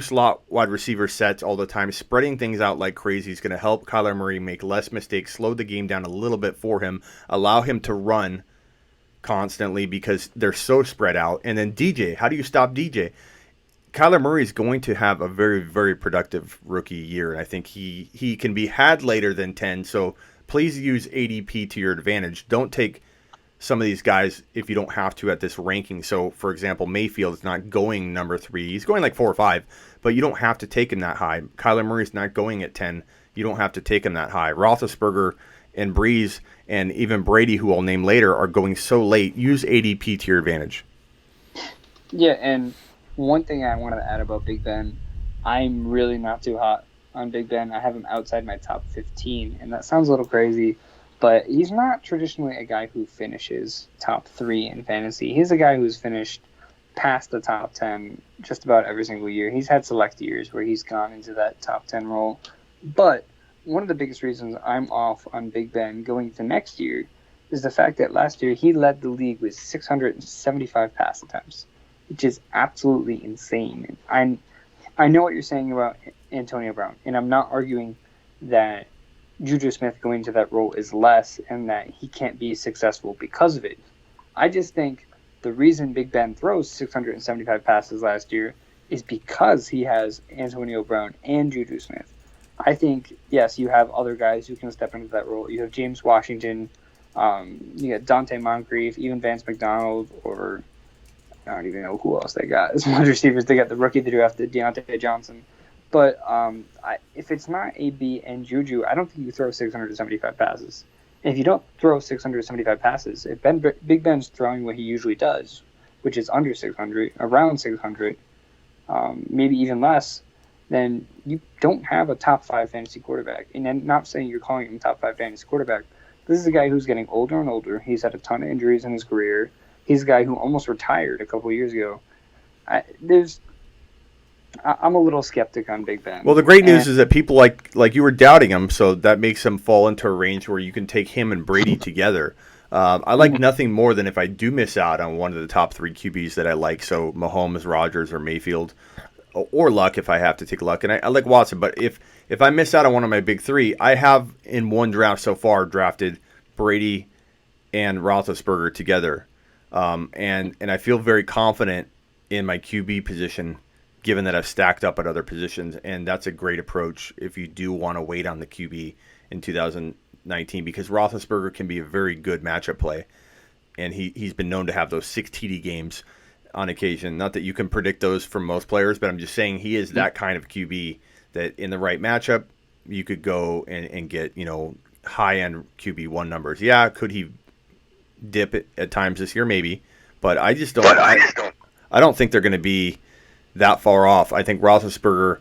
slot wide receiver sets all the time, spreading things out like crazy is going to help Kyler Murray make less mistakes, slow the game down a little bit for him, allow him to run constantly because they're so spread out. And then DJ, how do you stop DJ? Kyler Murray is going to have a very, very productive rookie year, and I think he can be had later than 10, so please use ADP to your advantage. Don't take some of these guys if you don't have to at this ranking. So, for example, Mayfield is not going number 3. He's going 4 or 5, but you don't have to take him that high. Kyler Murray's not going at 10. You don't have to take him that high. Roethlisberger and Brees and even Brady, who I'll name later, are going so late. Use ADP to your advantage. Yeah, and one thing I wanted to add about Big Ben, I'm really not too hot on Big Ben. I have him outside my top 15, and that sounds a little crazy, but he's not traditionally a guy who finishes top 3 in fantasy. He's a guy who's finished past the top 10 just about every single year. He's had select years where he's gone into that top 10 role, but one of the biggest reasons I'm off on Big Ben going into next year is the fact that last year he led the league with 675 pass attempts, which is absolutely insane. I know what you're saying about Antonio Brown, and I'm not arguing that Juju Smith going into that role is less and that he can't be successful because of it. I just think the reason Big Ben throws 675 passes last year is because he has Antonio Brown and Juju Smith. I think, yes, you have other guys who can step into that role. You have James Washington, you got Dante Moncrief, even Vance McDonald, or I don't even know who else they got as wide receivers. They got the rookie they drafted, Deontay Johnson. But if it's not AB and Juju, I don't think you throw 675 passes. And if you don't throw 675 passes, if Big Ben's throwing what he usually does, which is under 600, around 600, maybe even less, then you don't have a top 5 fantasy quarterback. And I'm not saying you're calling him top 5 fantasy quarterback. This is a guy who's getting older and older. He's had a ton of injuries in his career. He's a guy who almost retired a couple of years ago. I'm a little skeptic on Big Ben. Well, the great news is that people like you were doubting him, so that makes him fall into a range where you can take him and Brady together. I like nothing more than if I do miss out on one of the top 3 QBs that I like, so Mahomes, Rodgers, or Mayfield, or Luck if I have to take Luck. And I like Watson, but if I miss out on one of my big 3, I have in one draft so far drafted Brady and Roethlisberger together. And I feel very confident in my QB position, given that I've stacked up at other positions, and that's a great approach if you do want to wait on the QB in 2019, because Roethlisberger can be a very good matchup play, and he's been known to have those 6 TD games on occasion. Not that you can predict those from most players, but I'm just saying he is that kind of QB that in the right matchup, you could go and get, high-end QB1 numbers. Yeah, could he dip it at times this year? Maybe, but I just don't. I don't think they're going to be that far off. I think Roethlisberger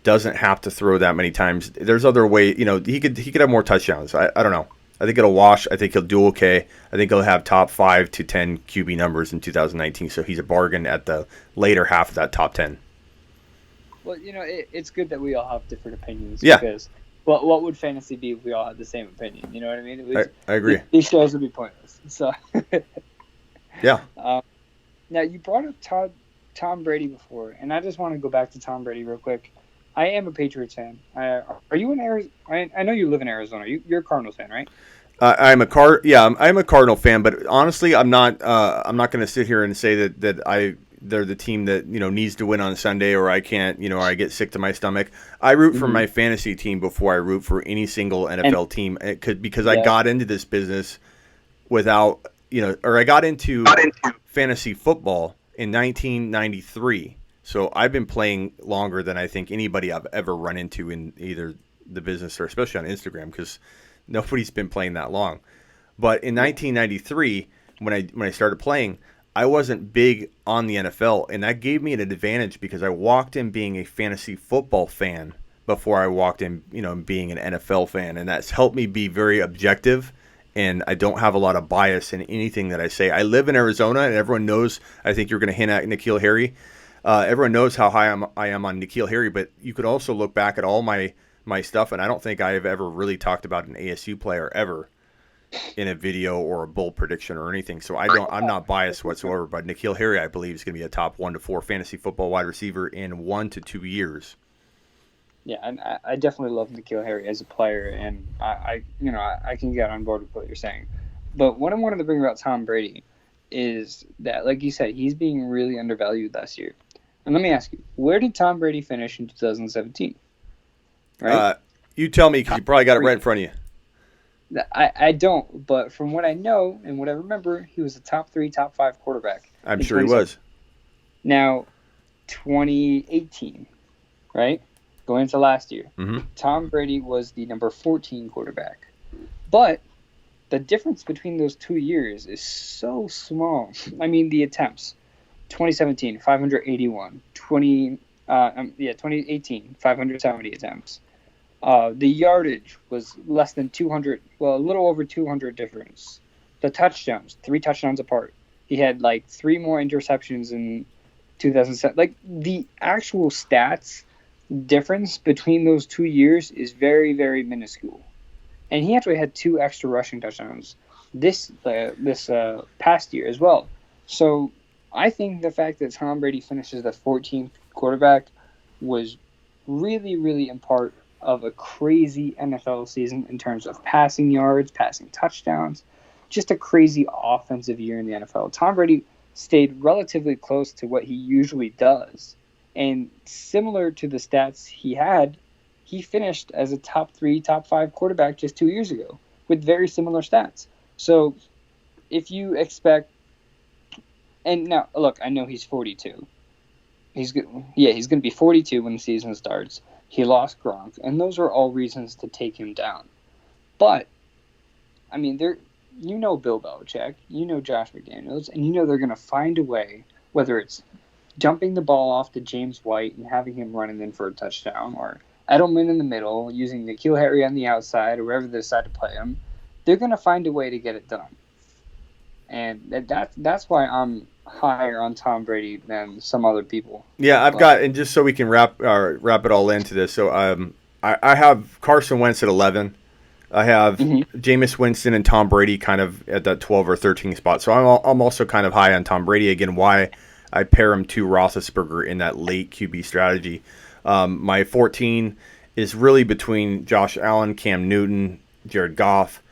doesn't have to throw that many times. There's other ways. He could have more touchdowns. I don't know. I think it'll wash. I think he'll do okay. I think he'll have top 5 to 10 QB numbers in 2019. So he's a bargain at the later half of that top 10. Well, it's good that we all have different opinions. Yeah. Because what would fantasy be if we all had the same opinion? You know what I mean? I agree. These shows would be pointless. So. Yeah. Now you brought up Tom Brady before, and I just want to go back to Tom Brady real quick. I am a Patriots fan. Are you in Arizona? I know you live in Arizona. You're a Cardinals fan, right? I'm a Cardinal fan, but honestly, I'm not going to sit here and say that they're the team that needs to win on Sunday, or I can't, or I get sick to my stomach. I root for my fantasy team before I root for any single NFL team, because I got into this business without, or I got into fantasy football in 1993. So I've been playing longer than I think anybody I've ever run into in either the business or especially on Instagram, because nobody's been playing that long. But in 1993, when I started playing, I wasn't big on the NFL, and that gave me an advantage because I walked in being a fantasy football fan before I walked in, being an NFL fan, and that's helped me be very objective. And I don't have a lot of bias in anything that I say. I live in Arizona, and everyone knows. I think you're going to hint at N'Keal Harry. Everyone knows how high I am on N'Keal Harry, but you could also look back at all my stuff, and I don't think I have ever really talked about an ASU player ever in a video or a bold prediction or anything. So I'm not biased whatsoever. But N'Keal Harry, I believe, is going to be a top 1 to 4 fantasy football wide receiver in 1 to 2 years. Yeah, and I definitely love N'Keal Harry as a player, and I can get on board with what you're saying. But what I wanted to bring about Tom Brady is that, like you said, he's being really undervalued last year. And let me ask you, where did Tom Brady finish in 2017? Right? You tell me, because you probably got it right in front of you. I don't, but from what I know and what I remember, he was a top 3, top 5 quarterback. I'm sure he was. Now, 2018, right? Going into last year, Tom Brady was the number 14 quarterback. But the difference between those 2 years is so small. I mean, the attempts. 2017, 581. 2018, 570 attempts. The yardage was less than 200, well, a little over 200 difference. The touchdowns, 3 touchdowns apart. He had 3 more interceptions in 2007. The actual stats difference between those 2 years is very, very minuscule. And he actually had 2 extra rushing touchdowns this past year as well. So I think the fact that Tom Brady finishes the 14th quarterback was really, really in part of a crazy NFL season in terms of passing yards, passing touchdowns, just a crazy offensive year in the NFL. Tom Brady stayed relatively close to what he usually does. And similar to the stats he had, he finished as a top 3, top 5 quarterback just 2 years ago with very similar stats. So if you expect, and now look, I know he's 42. He's going to be 42 when the season starts. He lost Gronk, and those are all reasons to take him down. But I mean, Bill Belichick, Josh McDaniels, and they're going to find a way, whether it's dumping the ball off to James White and having him running in for a touchdown, or Edelman in the middle, using N'Keal Harry on the outside, or wherever they decide to play him, they're going to find a way to get it done. And that's why I'm higher on Tom Brady than some other people. Yeah, I've got, and just so we can wrap it all into this, so I have Carson Wentz at 11. I have Jameis Winston and Tom Brady kind of at that 12 or 13 spot. So I'm also kind of high on Tom Brady. Again, why I pair him to Roethlisberger in that late QB strategy. My 14 is really between Josh Allen, Cam Newton, Jared Goff,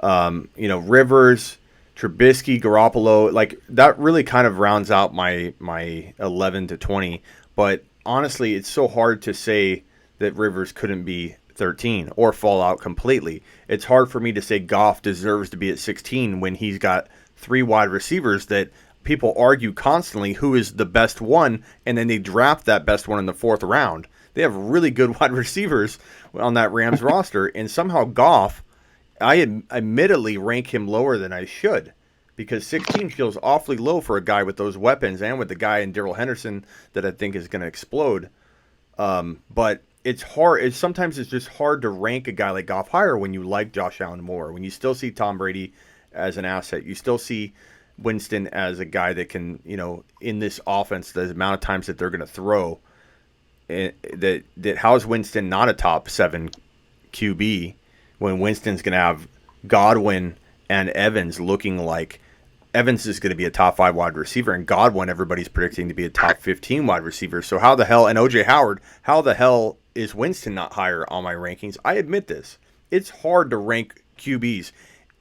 Rivers, Trubisky, Garoppolo. That really kind of rounds out my 11 to 20. But honestly, it's so hard to say that Rivers couldn't be 13 or fall out completely. It's hard for me to say Goff deserves to be at 16 when he's got 3 wide receivers that people argue constantly who is the best one, and then they draft that best one in the 4th round. They have really good wide receivers on that Rams roster, and somehow Goff, I admittedly rank him lower than I should, because 16 feels awfully low for a guy with those weapons and with the guy in Darrell Henderson that I think is going to explode. But it's hard. Sometimes it's just hard to rank a guy like Goff higher when you like Josh Allen more, when you still see Tom Brady as an asset. You still see Winston as a guy that can, in this offense, the amount of times that they're going to throw, that how is Winston not a top 7 QB when Winston's going to have Godwin and Evans looking like Evans is going to be a top 5 wide receiver, and Godwin everybody's predicting to be a top 15 wide receiver. So how the hell, and OJ Howard, how the hell is Winston not higher on my rankings? I admit this. It's hard to rank QBs.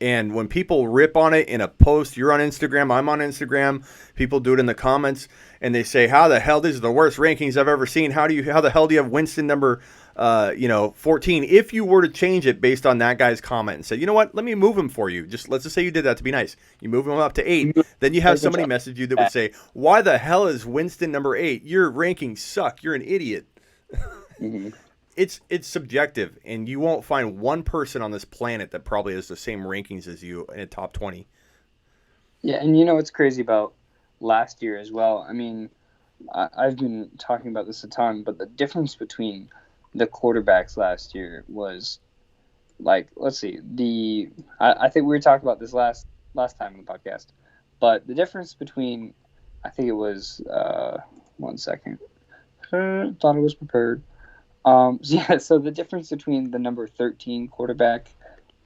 And when people rip on it in a post, you're on Instagram, I'm on Instagram, people do it in the comments, and they say, how the hell, these are the worst rankings I've ever seen. How the hell do you have Winston number 14? If you were to change it based on that guy's comment and say, you know what, let me move him for you. Let's just say you did that to be nice. You move him up to 8. Then you have somebody message you that would say, why the hell is Winston number 8? Your rankings suck. You're an idiot. Mm-hmm. It's subjective, and you won't find one person on this planet that probably has the same rankings as you in a top 20. Yeah, and what's crazy about last year as well? I mean, I've been talking about this a ton, but the difference between the quarterbacks last year was like, let's see, I think we were talking about this last time on the podcast, but the difference between, I think it was 1 second, thought I was prepared. So the difference between the number 13 quarterback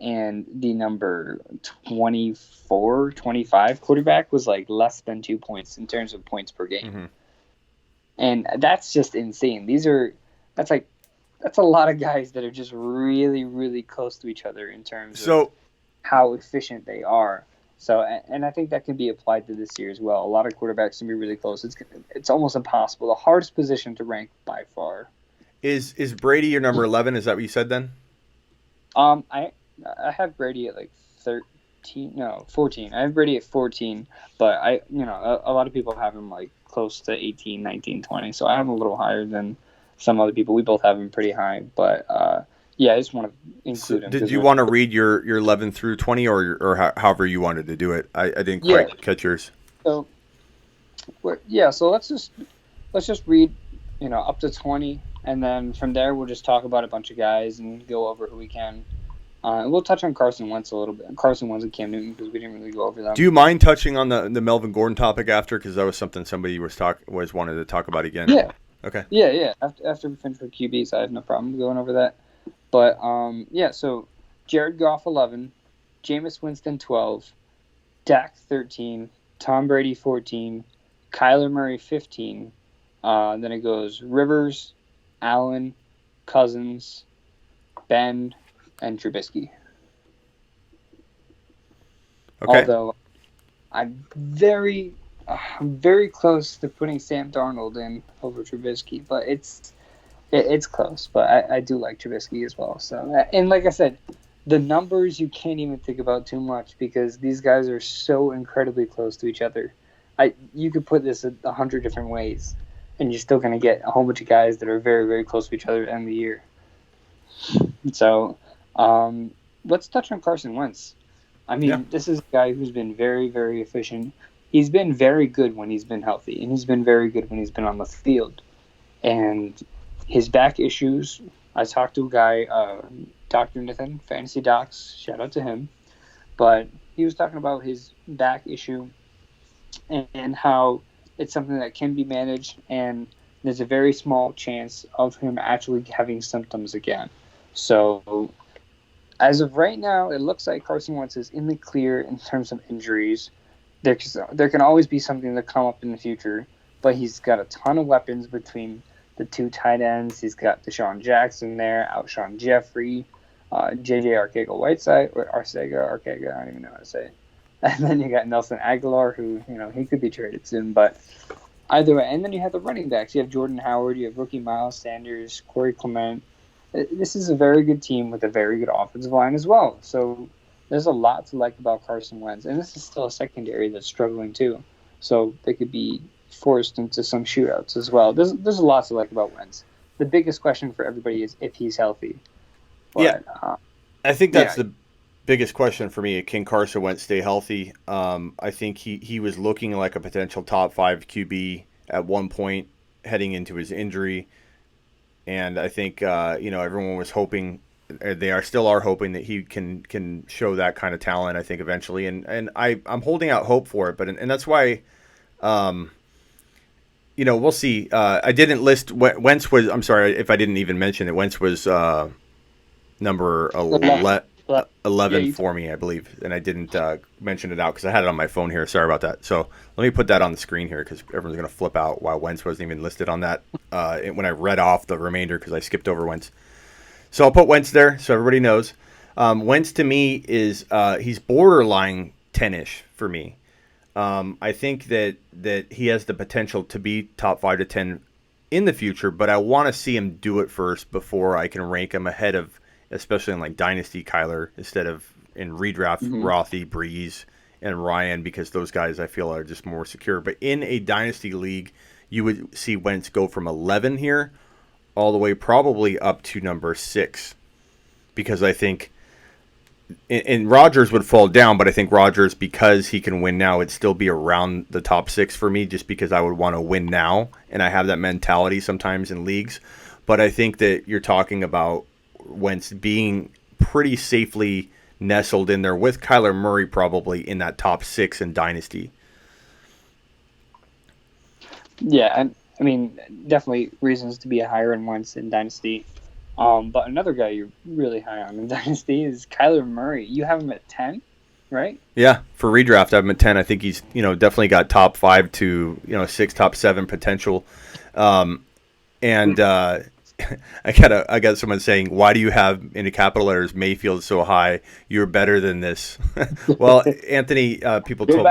and the number 24, 25 quarterback was like less than 2 points in terms of points per game. Mm-hmm. And that's just insane. That's a lot of guys that are just really, really close to each other in terms of how efficient they are. So, and I think that can be applied to this year as well. A lot of quarterbacks can be really close. It's almost impossible. The hardest position to rank by far. Is Brady your number 11? Is that what you said then? I have Brady at like 14. I have Brady at 14, but a lot of people have him like close to 18, 19, 20. So I have him a little higher than some other people. We both have him pretty high, but I just want to include him. Did you want to read your 11 through 20 or however you wanted to do it? I didn't quite catch yours. So let's just read, up to 20, and then from there we'll just talk about a bunch of guys and go over who we can. We'll touch on Carson Wentz a little bit. Carson Wentz and Cam Newton, because we didn't really go over them. Do you mind touching on the Melvin Gordon topic after? Because that was something somebody was wanted to talk about again. Yeah. Okay. Yeah. After we finish with QBs, I have no problem going over that. But, so Jared Goff, 11, Jameis Winston, 12, Dak, 13, Tom Brady, 14, Kyler Murray, 15. Then it goes Rivers, Allen, Cousins, Ben, and Trubisky. Okay. Although I'm very close to putting Sam Darnold in over Trubisky, but it's close. But I do like Trubisky as well. So, and like I said, the numbers you can't even think about too much because these guys are so incredibly close to each other. You could put this 100 different ways, and you're still going to get a whole bunch of guys that are very, very close to each other at the end of the year. So, let's touch on Carson Wentz. I mean, This is a guy who's been very, very efficient. He's been very good when he's been healthy, and he's been very good when he's been on the field. And his back issues, I talked to a guy, Dr. Nathan, Fantasy Docs, shout out to him, but he was talking about his back issue and how it's something that can be managed, and there's a very small chance of him actually having symptoms again. So, as of right now, it looks like Carson Wentz is in the clear in terms of injuries. There can always be something that come up in the future, but he's got a ton of weapons between the two tight ends. He's got Deshaun Jackson there, Alshon Jeffrey, JJ Arcega-Whiteside, or Arcega, I don't even know how to say it. And then you got Nelson Aguilar, who, he could be traded soon, but either way. And then you have the running backs. You have Jordan Howard, you have rookie Miles Sanders, Corey Clement. This is a very good team with a very good offensive line as well. So there's a lot to like about Carson Wentz. And this is still a secondary that's struggling too. So they could be forced into some shootouts as well. There's a lot to like about Wentz. The biggest question for everybody is if he's healthy. But, I think that's the biggest question for me. Can Carson Wentz stay healthy? I think he was looking like a potential top 5 QB at one point heading into his injury. And I think, everyone was hoping, they still are hoping that he can show that kind of talent, I think, eventually. And I'm holding out hope for it. And that's why, we'll see. I didn't list Wentz was, I'm sorry if I didn't even mention it. Wentz was number 11 for me, I believe. And I didn't mention it out because I had it on my phone here. Sorry about that. So let me put that on the screen here because everyone's going to flip out why Wentz wasn't even listed on that when I read off the remainder because I skipped over Wentz. So I'll put Wentz there so everybody knows. Wentz to me is he's borderline 10-ish for me. I think that he has the potential to be top 5 to 10 in the future, but I want to see him do it first before I can rank him ahead of, especially in like Dynasty Kyler, instead of in redraft Rothy, Brees, and Ryan, because those guys I feel are just more secure. But in a Dynasty league, you would see Wentz go from 11 here all the way probably up to number 6, because I think and Rodgers would fall down, but I think Rodgers, because he can win now, would still be around the top 6 for me, just because I would want to win now, and I have that mentality sometimes in leagues. but I think that you're talking about Wentz being pretty safely nestled in there with Kyler Murray probably in that top 6 in Dynasty. Yeah, I mean, definitely reasons to be higher in Wentz in Dynasty. But another guy you're really high on in Dynasty is Kyler Murray. You have him at 10, right? Yeah, for redraft, I have him at 10. I think he's, definitely got top 5 to, 6, top 7 potential. And I got someone saying, why do you have in the capital letters Mayfield so high? You're better than this. Well, Anthony, people told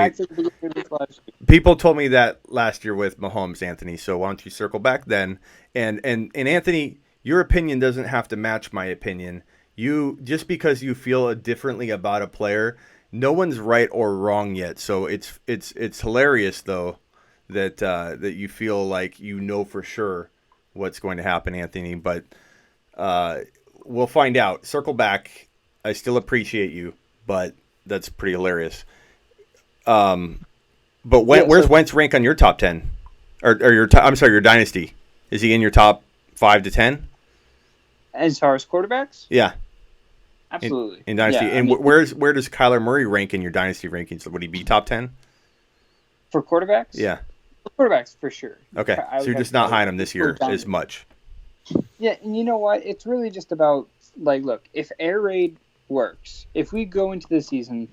me that last year with Mahomes, Anthony. So why don't you circle back then? And Anthony, your opinion doesn't have to match my opinion. You just because you feel differently about a player, no one's right or wrong yet. So it's hilarious though that you feel like for sure what's going to happen, Anthony. But we'll find out. Circle back. I still appreciate you, but that's pretty hilarious. But where's Wentz rank on your top 10? Or your your dynasty? Is he in your top 5 to 10? As far as quarterbacks? Yeah. Absolutely. In dynasty. Yeah, and where does Kyler Murray rank in your dynasty rankings? Would he be top 10? For quarterbacks? Yeah. For quarterbacks, for sure. Okay. So you're just not high on him this year as much. Yeah, and you know what? It's really just about, look, if air raid works, if we go into the season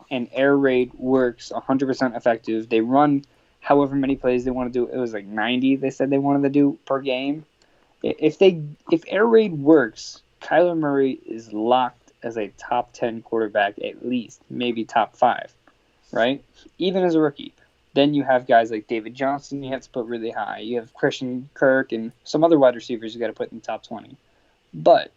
and air raid works 100% effective, they run however many plays they want to do. It was 90 they said they wanted to do per game. If air raid works, Kyler Murray is locked as a top 10 quarterback at least, maybe top 5, right? Even as a rookie. Then you have guys like David Johnson you have to put really high. You have Christian Kirk and some other wide receivers you got to put in the top 20. But,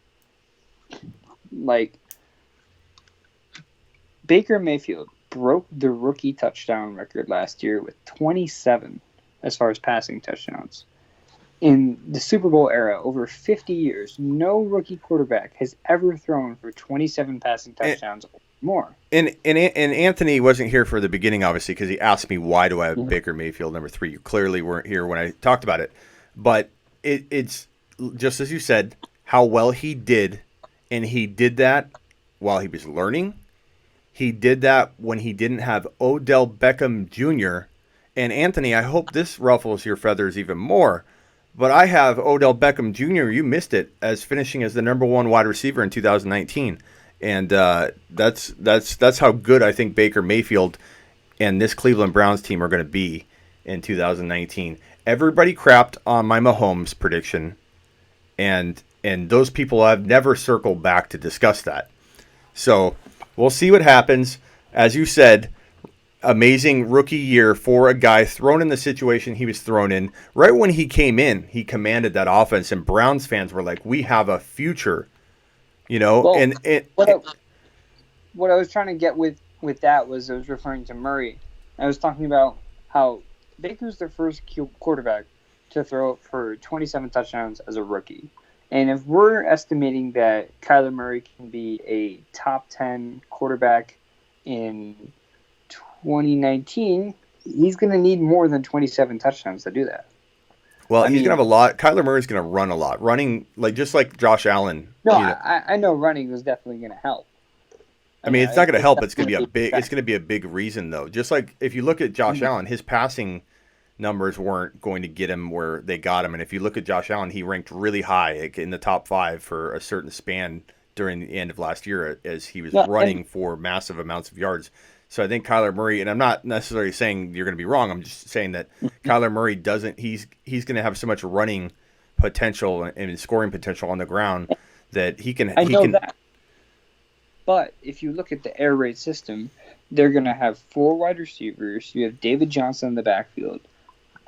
Baker Mayfield broke the rookie touchdown record last year with 27 as far as passing touchdowns. In the Super Bowl era, over 50 years, no rookie quarterback has ever thrown for 27 passing touchdowns or more. And Anthony wasn't here for the beginning, obviously, because he asked me why do I have Baker Mayfield number 3. You clearly weren't here when I talked about it. But it's just as you said, how well he did, and he did that while he was learning. He did that when he didn't have Odell Beckham Jr. And Anthony, I hope this ruffles your feathers even more. But I have Odell Beckham Jr., you missed it, as finishing as the number 1 wide receiver in 2019. And that's how good I think Baker Mayfield and this Cleveland Browns team are going to be in 2019. Everybody crapped on my Mahomes prediction, and those people have never circled back to discuss that. So we'll see what happens. As you said, amazing rookie year for a guy thrown in the situation he was thrown in. Right when he came in, he commanded that offense, and Browns fans were like, we have a future. Well, and what I was trying to get with that was I was referring to Murray. I was talking about how Baker's the first quarterback to throw for 27 touchdowns as a rookie. And if we're estimating that Kyler Murray can be a top 10 quarterback in 2019, he's going to need more than 27 touchdowns to do that. Well, he's going to have a lot. Kyler Murray's going to run a lot. Running, just like Josh Allen. No, I know running was definitely going to help. I mean, it's not going to help. It's going to be it's going to be a big reason, though. Just like if you look at Josh Allen, his passing numbers weren't going to get him where they got him. And if you look at Josh Allen, he ranked really high in the top 5 for a certain span during the end of last year as he was running for massive amounts of yards. So I think Kyler Murray, and I'm not necessarily saying you're going to be wrong. I'm just saying that Kyler Murray doesn't. He's going to have so much running potential and scoring potential on the ground that he can. I know that. But if you look at the air raid system, they're going to have 4 wide receivers. You have David Johnson in the backfield,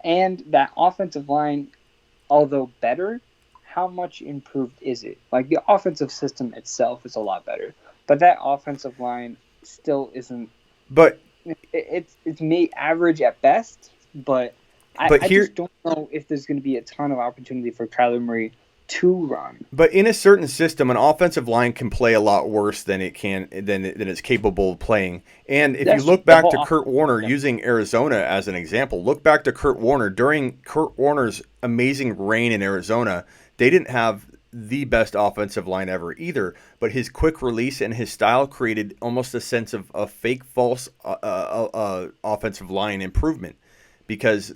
and that offensive line, although better, how much improved is it? The offensive system itself is a lot better, but that offensive line still isn't. But it's average at best, but I just don't know if there's going to be a ton of opportunity for Kyler Murray to run. But in a certain system, an offensive line can play a lot worse than it's capable of playing. And if you look back to Kurt Warner, using Arizona as an example, look back to Kurt Warner. During Kurt Warner's amazing reign in Arizona, they didn't have the best offensive line ever either, but his quick release and his style created almost a sense of a fake false offensive line improvement, because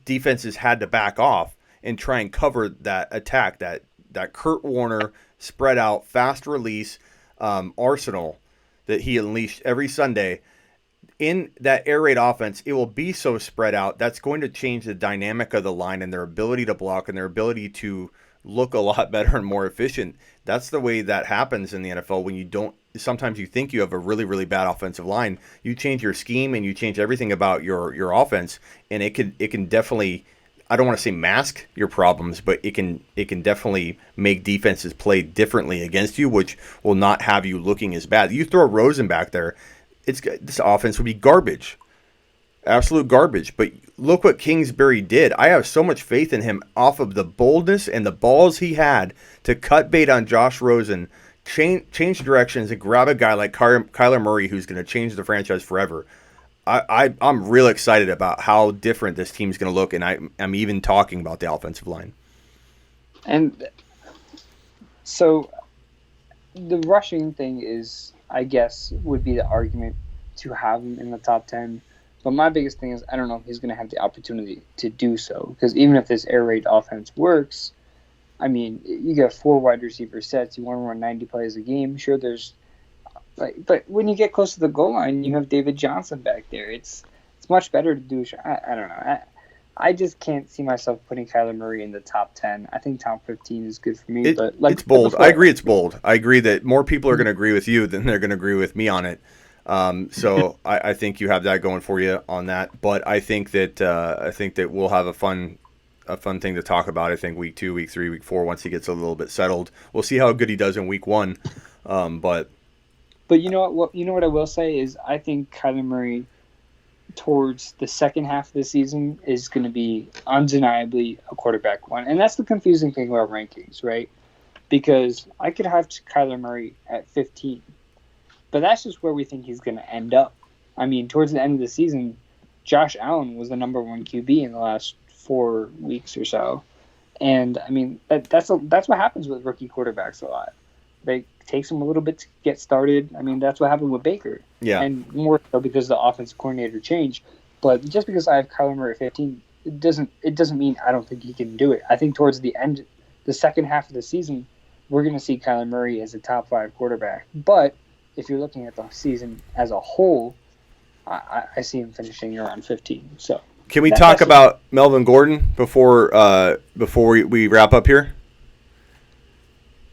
defenses had to back off and try and cover that attack, that Kurt Warner spread out fast release arsenal that he unleashed every Sunday. In that air raid offense, it will be so spread out, that's going to change the dynamic of the line and their ability to block and their ability to look a lot better and more efficient. That's the way that happens in the NFL. When you don't, sometimes you think you have a really, really bad offensive line, you change your scheme and you change everything about your offense, and it can definitely, I don't want to say mask your problems, but it can definitely make defenses play differently against you, which will not have you looking as bad. You throw Rosen back there, this offense would be garbage. Absolute garbage. But look what Kingsbury did. I have so much faith in him off of the boldness and the balls he had to cut bait on Josh Rosen, change directions, and grab a guy like Kyler Murray, who's going to change the franchise forever. I'm real excited about how different this team's going to look, and I'm even talking about the offensive line. And so the rushing thing is, I guess, would be the argument to have him in the top 10. But my biggest thing is, I don't know if he's going to have the opportunity to do so. Because even if this air raid offense works, I mean, you got 4 wide receiver sets. You want to run 90 plays a game. Sure, there's but when you get close to the goal line, you have David Johnson back there. It's much better to do. I don't know. I just can't see myself putting Kyler Murray in the top 10. I think top 15 is good for me. But it's bold. I agree it's bold. I agree that more people are going to agree with you than they're going to agree with me on it. So I think you have that going for you on that. But I think that we'll have a fun thing to talk about. I think week 2, week 3, week 4, once he gets a little bit settled, we'll see how good he does in week 1. But you know what I will say is, I think Kyler Murray towards the second half of the season is going to be undeniably a quarterback one. And that's the confusing thing about rankings, right? Because I could have Kyler Murray at 15, but that's just where we think he's going to end up. I mean, towards the end of the season, Josh Allen was the number 1 QB in the last 4 weeks or so. And, I mean, that's what happens with rookie quarterbacks a lot. It takes them a little bit to get started. I mean, that's what happened with Baker. Yeah. And more so because the offensive coordinator changed. But just because I have Kyler Murray at 15, it doesn't mean I don't think he can do it. I think towards the end, the second half of the season, we're going to see Kyler Murray as a top 5 quarterback. But if you're looking at the season as a whole, I see him finishing around 15. So can we talk about Melvin Gordon before we wrap up here?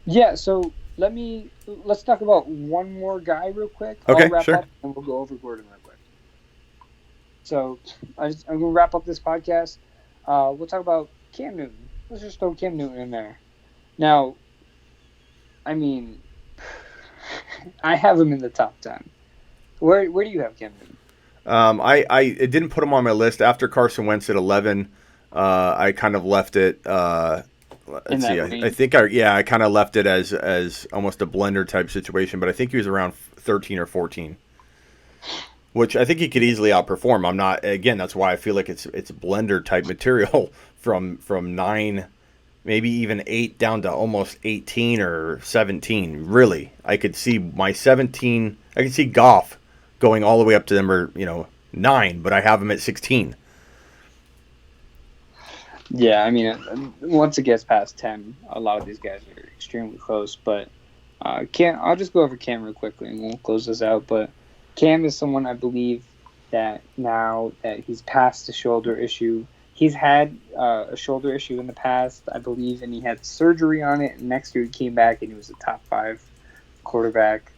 Yeah. So let's talk about one more guy real quick. Okay, I'll wrap sure. up and we'll go over Gordon real quick. So I'm going to wrap up this podcast. We'll talk about Cam Newton. Let's just throw Cam Newton in there. Now, I mean, I have him in the top 10. Where do you have Cam Newton? I didn't put him on my list after Carson Wentz at 11. I kind of left it. Let's see. I think I kind of left it as almost a blender type situation, but I think he was around 13 or 14, which I think he could easily outperform. I'm not. Again, that's why I feel like it's blender type material from 9, maybe even 8 down to almost 18 or 17. Really, I could see my 17. I could see Goff going all the way up to number 9, but I have him at 16. Yeah, I mean, once it gets past 10, a lot of these guys are extremely close. But I'll just go over Cam real quickly and we'll close this out. But Cam is someone I believe that now that he's past the shoulder issue, he's had a shoulder issue in the past, I believe, and he had surgery on it. And next year he came back and he was a top 5 quarterback.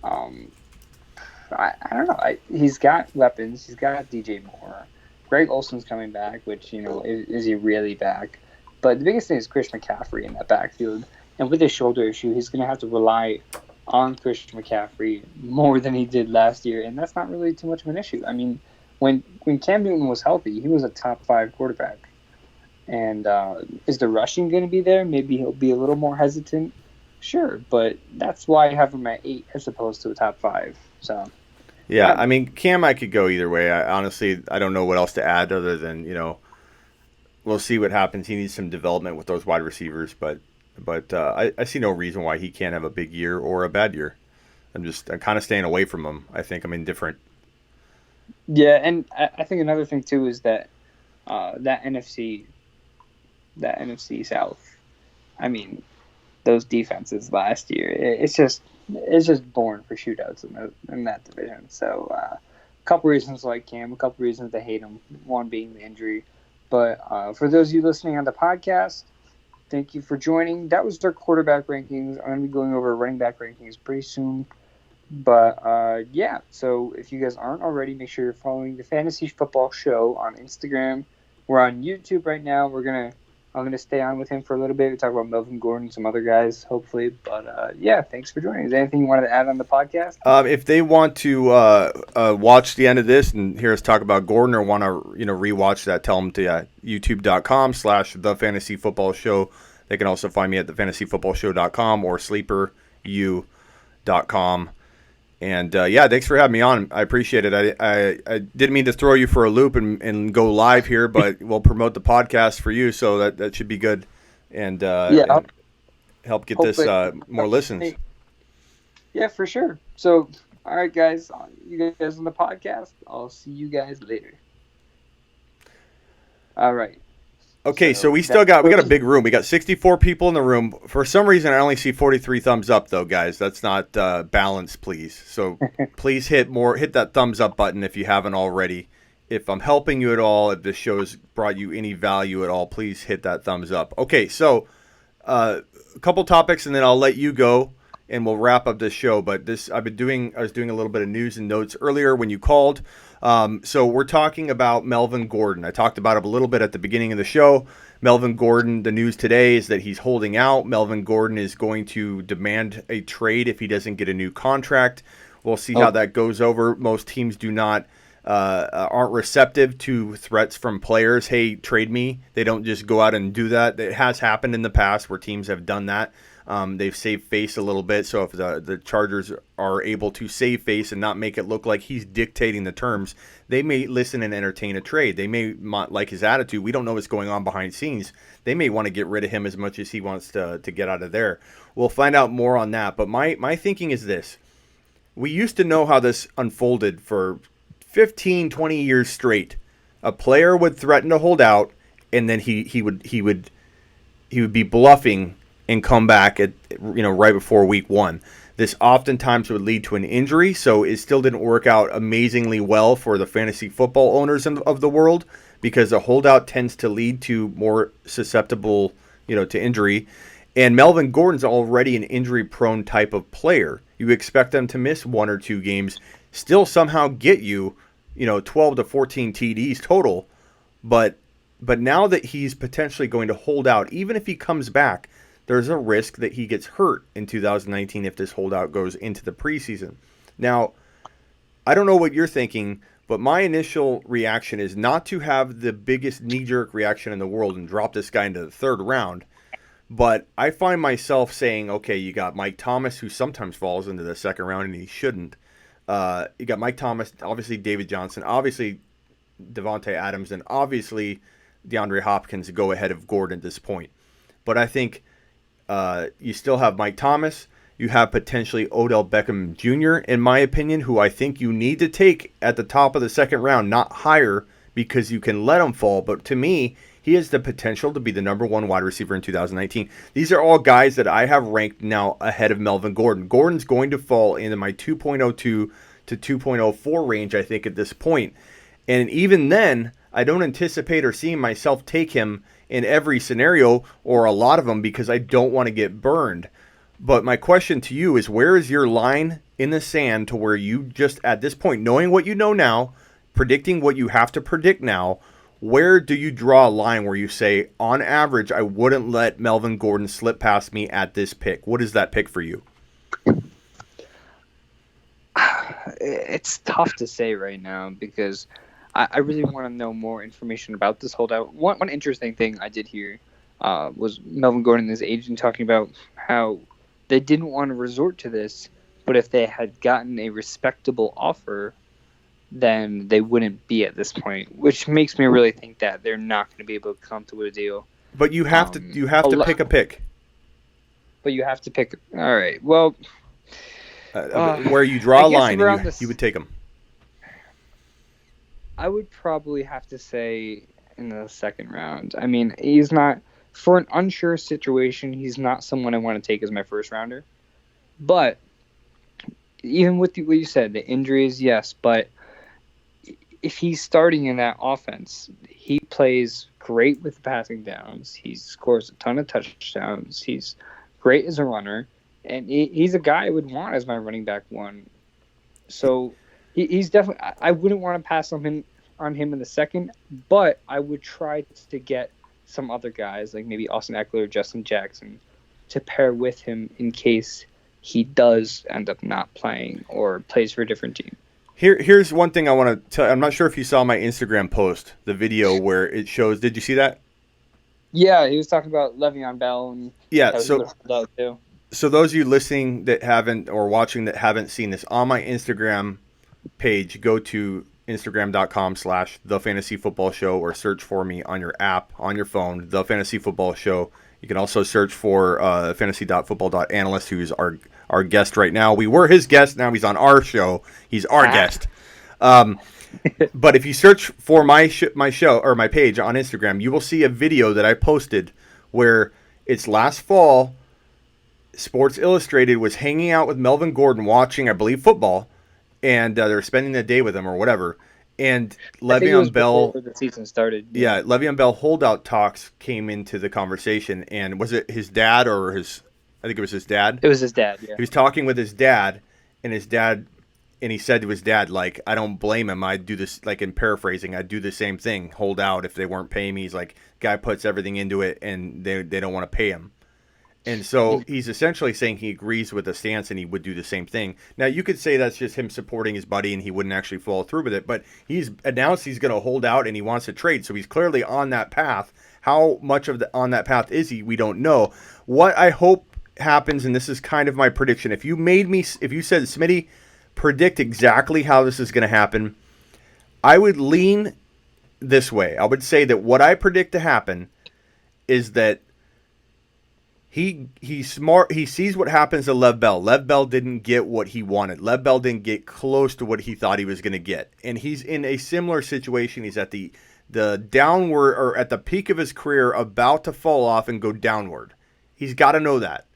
I don't know. He's got weapons. He's got DJ Moore. Greg Olson's coming back, which, is he really back? But the biggest thing is Chris McCaffrey in that backfield. And with his shoulder issue, he's going to have to rely on Christian McCaffrey more than he did last year. And that's not really too much of an issue. I mean, when Cam Newton was healthy, he was a top 5 quarterback. And is the rushing going to be there? Maybe he'll be a little more hesitant. Sure, but that's why I have him at 8 as opposed to a top 5. So Yeah, I mean, Cam, I could go either way. Honestly, I don't know what else to add other than, we'll see what happens. He needs some development with those wide receivers, but I see no reason why he can't have a big year or a bad year. I'm kind of staying away from him. I think I'm indifferent. Yeah, and I think another thing too is that that NFC South. I mean, those defenses last year, it's just born for shootouts in that division. So a couple reasons like Cam, a couple reasons to hate him. One being the injury, but for those of you listening on the podcast, thank you for joining. That was their quarterback rankings. I'm going to be going over running back rankings pretty soon. But yeah, so if you guys aren't already, make sure you're following the Fantasy Football Show on Instagram. We're on YouTube right now. I'm gonna stay on with him for a little bit. We talk about Melvin Gordon, some other guys, hopefully. But yeah, thanks for joining. Is there anything you wanted to add on the podcast? If they want to watch the end of this and hear us talk about Gordon or want to rewatch that, tell them to youtube.com/The Fantasy Football Show. They can also find me at thefantasyfootballshow.com or sleeperu.com. And yeah, thanks for having me on. I appreciate it. I didn't mean to throw you for a loop and go live here, but we'll promote the podcast for you, so that should be good and help get this more listens. Yeah, for sure. So, all right, guys, you guys on the podcast. I'll see you guys later. All right. Okay, so we got a big room. We got 64 people in the room. For some reason, I only see 43 thumbs up, though, guys. That's not balanced, please. So please hit that thumbs up button if you haven't already. If I'm helping you at all, if this show's brought you any value at all, please hit that thumbs up. Okay, so a couple topics, and then I'll let you go, and we'll wrap up this show. But I was doing a little bit of news and notes earlier when you called. So we're talking about Melvin Gordon. I talked about it a little bit at the beginning of the show. Melvin Gordon, the news today is that he's holding out. Melvin Gordon is going to demand a trade if he doesn't get a new contract. We'll see how that goes over. Most teams aren't receptive to threats from players. Hey, trade me. They don't just go out and do that. It has happened in the past where teams have done that. They've saved face a little bit, so if the Chargers are able to save face and not make it look like he's dictating the terms, they may listen and entertain a trade. They may not like his attitude. We don't know what's going on behind the scenes. They may want to get rid of him as much as he wants to get out of there. We'll find out more on that, but my thinking is this. We used to know how this unfolded for 15, 20 years straight. A player would threaten to hold out, and then he would be bluffing and come back at right before week 1. This oftentimes would lead to an injury, so it still didn't work out amazingly well for the fantasy football owners of the world, because a holdout tends to lead to more susceptible, to injury. And Melvin Gordon's already an injury-prone type of player. You expect them to miss 1 or 2 games, still somehow get you, 12 to 14 TDs total, but now that he's potentially going to hold out, even if he comes back, there's a risk that he gets hurt in 2019 if this holdout goes into the preseason. Now, I don't know what you're thinking, but my initial reaction is not to have the biggest knee-jerk reaction in the world and drop this guy into the 3rd round. But I find myself saying, okay, you got Mike Thomas, who sometimes falls into the 2nd round, and he shouldn't. You got Mike Thomas, obviously David Johnson, obviously Devontae Adams, and obviously DeAndre Hopkins go ahead of Gordon at this point. But I think you still have Mike Thomas. You have potentially Odell Beckham Jr., in my opinion, who I think you need to take at the top of the 2nd round, not higher, because you can let him fall. But to me, he has the potential to be the number 1 wide receiver in 2019. These are all guys that I have ranked now ahead of Melvin Gordon. Gordon's going to fall into my 2.02 to 2.04 range, I think, at this point. And even then, I don't anticipate or see myself take him in every scenario or a lot of them, because I don't want to get burned. But my question to you is, where is your line in the sand to where you just, at this point, knowing what you know now, predicting what you have to predict now, where do you draw a line where you say, on average, I wouldn't let Melvin Gordon slip past me at this pick? What is that pick for you? It's tough to say right now, because I really want to know more information about this holdout. One interesting thing I did hear was Melvin Gordon and his agent talking about how they didn't want to resort to this, but if they had gotten a respectable offer, then they wouldn't be at this point, which makes me really think that they're not going to be able to come to a deal. But you have to pick a pick. But you have to pick. All right. Well, where you draw I a guess line, around and this- you would take him. I would probably have to say in the second round. I mean, he's not, for an unsure situation, he's not someone I want to take as my first rounder. But even with what you said, the injuries, yes, but if he's starting in that offense, he plays great with passing downs. He scores a ton of touchdowns. He's great as a runner, and he's a guy I would want as my running back one. So he's definitely. I wouldn't want to pass on him in the second, but I would try to get some other guys like maybe Austin Eckler or Justin Jackson to pair with him in case he does end up not playing or plays for a different team. Here's one thing I want to tell. I'm not sure if you saw my Instagram post, the video where it shows. Did you see that? Yeah, he was talking about Le'Veon Bell and Yeah. too. So those of you listening that haven't or watching that haven't seen this, on my Instagram page, go to instagram.com/thefantasyfootballshow or search for me on your app on your phone, The Fantasy Football Show. You can also search for fantasy.football.analyst, who's our guest right now. We were his guest. Now he's on our show. He's our guest. But if you search for my show or my page on Instagram, you will see a video that I posted where it's last fall. Sports Illustrated was hanging out with Melvin Gordon watching, I believe, football, and they were spending the day with him or whatever. And Le'Veon Bell, before the season started. Yeah, Le'Veon Bell holdout talks came into the conversation, and was it his dad or his? I think it was his dad. It was his dad. Yeah. He was talking with his dad, and he said to his dad, like, I don't blame him. I'd do this, like in paraphrasing, I'd do the same thing, hold out if they weren't paying me. He's like, guy puts everything into it, and they don't want to pay him. And so he's essentially saying he agrees with the stance and he would do the same thing. Now, you could say that's just him supporting his buddy and he wouldn't actually follow through with it, but he's announced he's going to hold out and he wants to trade. So he's clearly on that path. How much on that path is he? We don't know. What I hope happens, and this is kind of my prediction, if you said, Smitty, predict exactly how this is going to happen, I would lean this way. I would say that what I predict to happen is that he's smart. He sees what happens to Lev Bell. Lev Bell didn't get what he wanted. Lev Bell didn't get close to what he thought he was going to get. And he's in a similar situation. He's at the downward, or at the peak of his career, about to fall off and go downward. He's got to know that.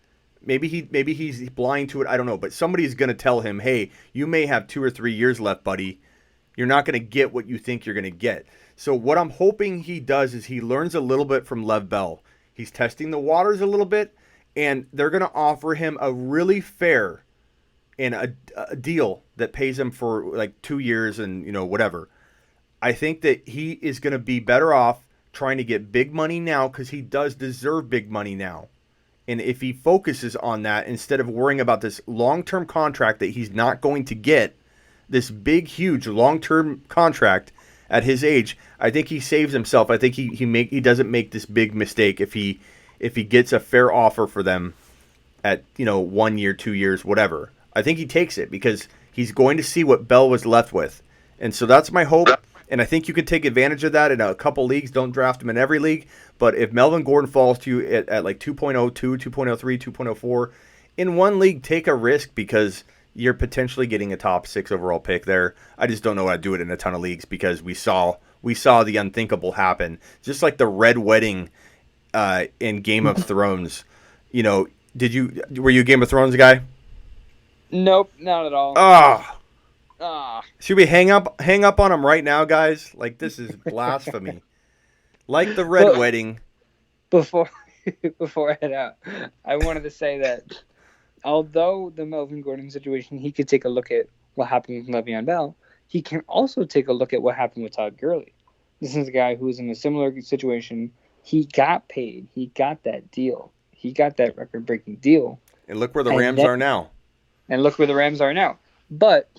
Maybe he's blind to it. I don't know. But somebody's going to tell him, hey, you may have 2 or 3 years left, buddy. You're not going to get what you think you're going to get. So what I'm hoping he does is he learns a little bit from Lev Bell. He's testing the waters a little bit, and they're going to offer him a really fair and a deal that pays him for like 2 years and whatever. I think that he is going to be better off trying to get big money now, because he does deserve big money now. And if he focuses on that instead of worrying about this long-term contract that he's not going to get, this big, huge long-term contract at his age, I think he saves himself. I think he doesn't make this big mistake if he gets a fair offer for them at 1 year, 2 years, whatever. I think he takes it because he's going to see what Bell was left with. And so that's my hope. And I think you can take advantage of that in a couple leagues. Don't draft him in every league. But if Melvin Gordon falls to you at like 2.02, 2.03, 2.04, in one league, take a risk because you're potentially getting a top 6 overall pick there. I just don't know how to do it in a ton of leagues because we saw the unthinkable happen. Just like the Red Wedding in Game of Thrones. Were you a Game of Thrones guy? Nope, not at all. Should we hang up on him right now, guys? Like, this is blasphemy. Like the Red Wedding. Before I head out, I wanted to say that although the Melvin Gordon situation, he could take a look at what happened with Le'Veon Bell, he can also take a look at what happened with Todd Gurley. This is a guy who was in a similar situation. He got paid. He got that deal. He got that record-breaking deal. And look where the Rams are now. And look where the Rams are now. But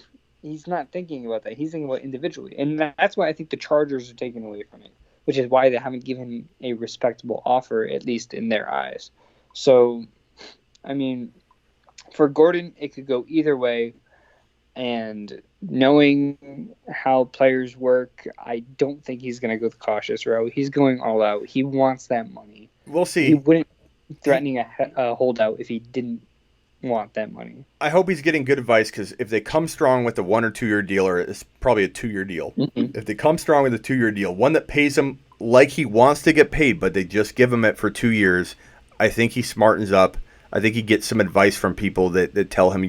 he's not thinking about that. He's thinking about individually, and that's why I think the Chargers are taking away from it, which is why they haven't given him a respectable offer, at least in their eyes. So, I mean, for Gordon, it could go either way. And knowing how players work, I don't think he's going to go the cautious route. He's going all out. He wants that money. We'll see. He wouldn't threatening a holdout if he didn't want that money. I hope he's getting good advice, because if they come strong with a 1 or 2 year deal, or it's probably a 2 year deal, if they come strong with a 2 year deal, one that pays him like he wants to get paid, but they just give him it for 2 years, I think he smartens up. I think he gets some advice from people that tell him,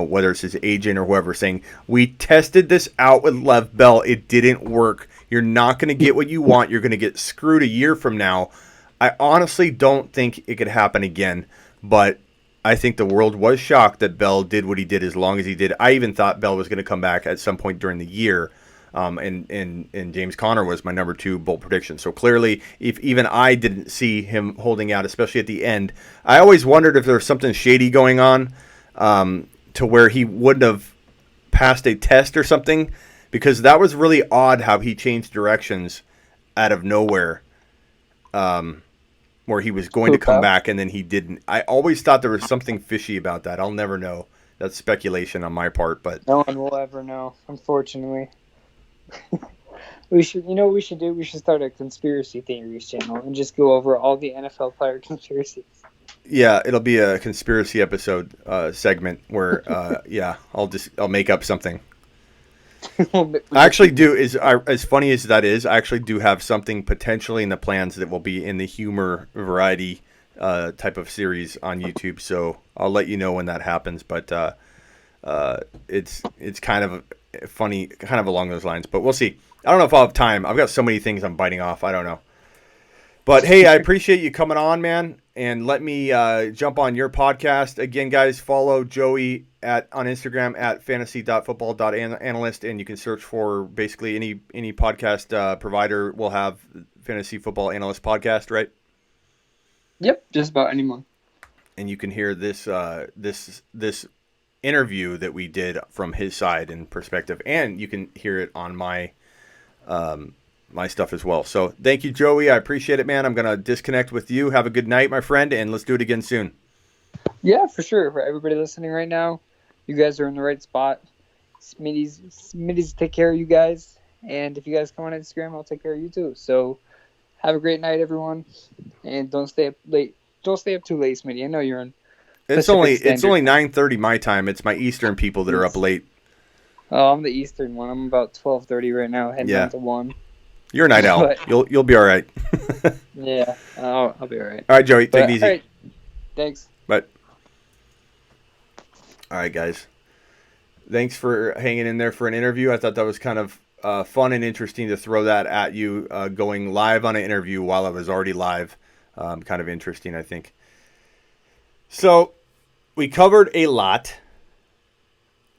whether it's his agent or whoever, saying, we tested this out with Lev Bell. It didn't work. You're not going to get what you want. You're going to get screwed a year from now. I honestly don't think it could happen again, but I think the world was shocked that Bell did what he did as long as he did. I even thought Bell was going to come back at some point during the year. And James Conner was my number 2 bold prediction. So clearly, if even I didn't see him holding out, especially at the end, I always wondered if there was something shady going on, to where he wouldn't have passed a test or something, because that was really odd how he changed directions out of nowhere, where he was going to come back and then he didn't. I always thought there was something fishy about that. I'll never know. That's speculation on my part, but no one will ever know, unfortunately. We should do? We should start a conspiracy theories channel and just go over all the NFL player conspiracies. Yeah, it'll be a conspiracy episode segment where, I'll make up something. I actually do, as funny as that is, I actually do have something potentially in the plans that will be in the humor variety type of series on YouTube. So I'll let you know when that happens. But it's kind of funny, kind of along those lines. But we'll see. I don't know if I'll have time. I've got so many things I'm biting off. I don't know. But hey, I appreciate you coming on, man. And let me jump on your podcast. Again, guys, follow Joey on Instagram at fantasy.football.analyst, and you can search for basically any podcast provider will have Fantasy Football Analyst podcast, right? Yep, just about anyone. And you can hear this this interview that we did from his side and perspective, and you can hear it on my my stuff as well. So thank you, Joey. I appreciate it, man. I'm going to disconnect with you. Have a good night, my friend, and let's do it again soon. Yeah, for sure. For everybody listening right now, you guys are in the right spot. Smitty's take care of you guys. And if you guys come on Instagram, I'll take care of you too. So have a great night, everyone. And don't stay up late. Don't stay up too late, Smitty. I know you're in. It's only 9:30 my time. It's my Eastern people that are up late. Oh, I'm the Eastern one. I'm about 12:30 right now, heading down to 1. You're a night owl. You'll be all right. Yeah, I'll be all right. All right, Joey, take it easy. All right. Thanks. Bye. All right, guys. Thanks for hanging in there for an interview. I thought that was kind of fun and interesting to throw that at you, going live on an interview while I was already live. Kind of interesting, I think. So we covered a lot.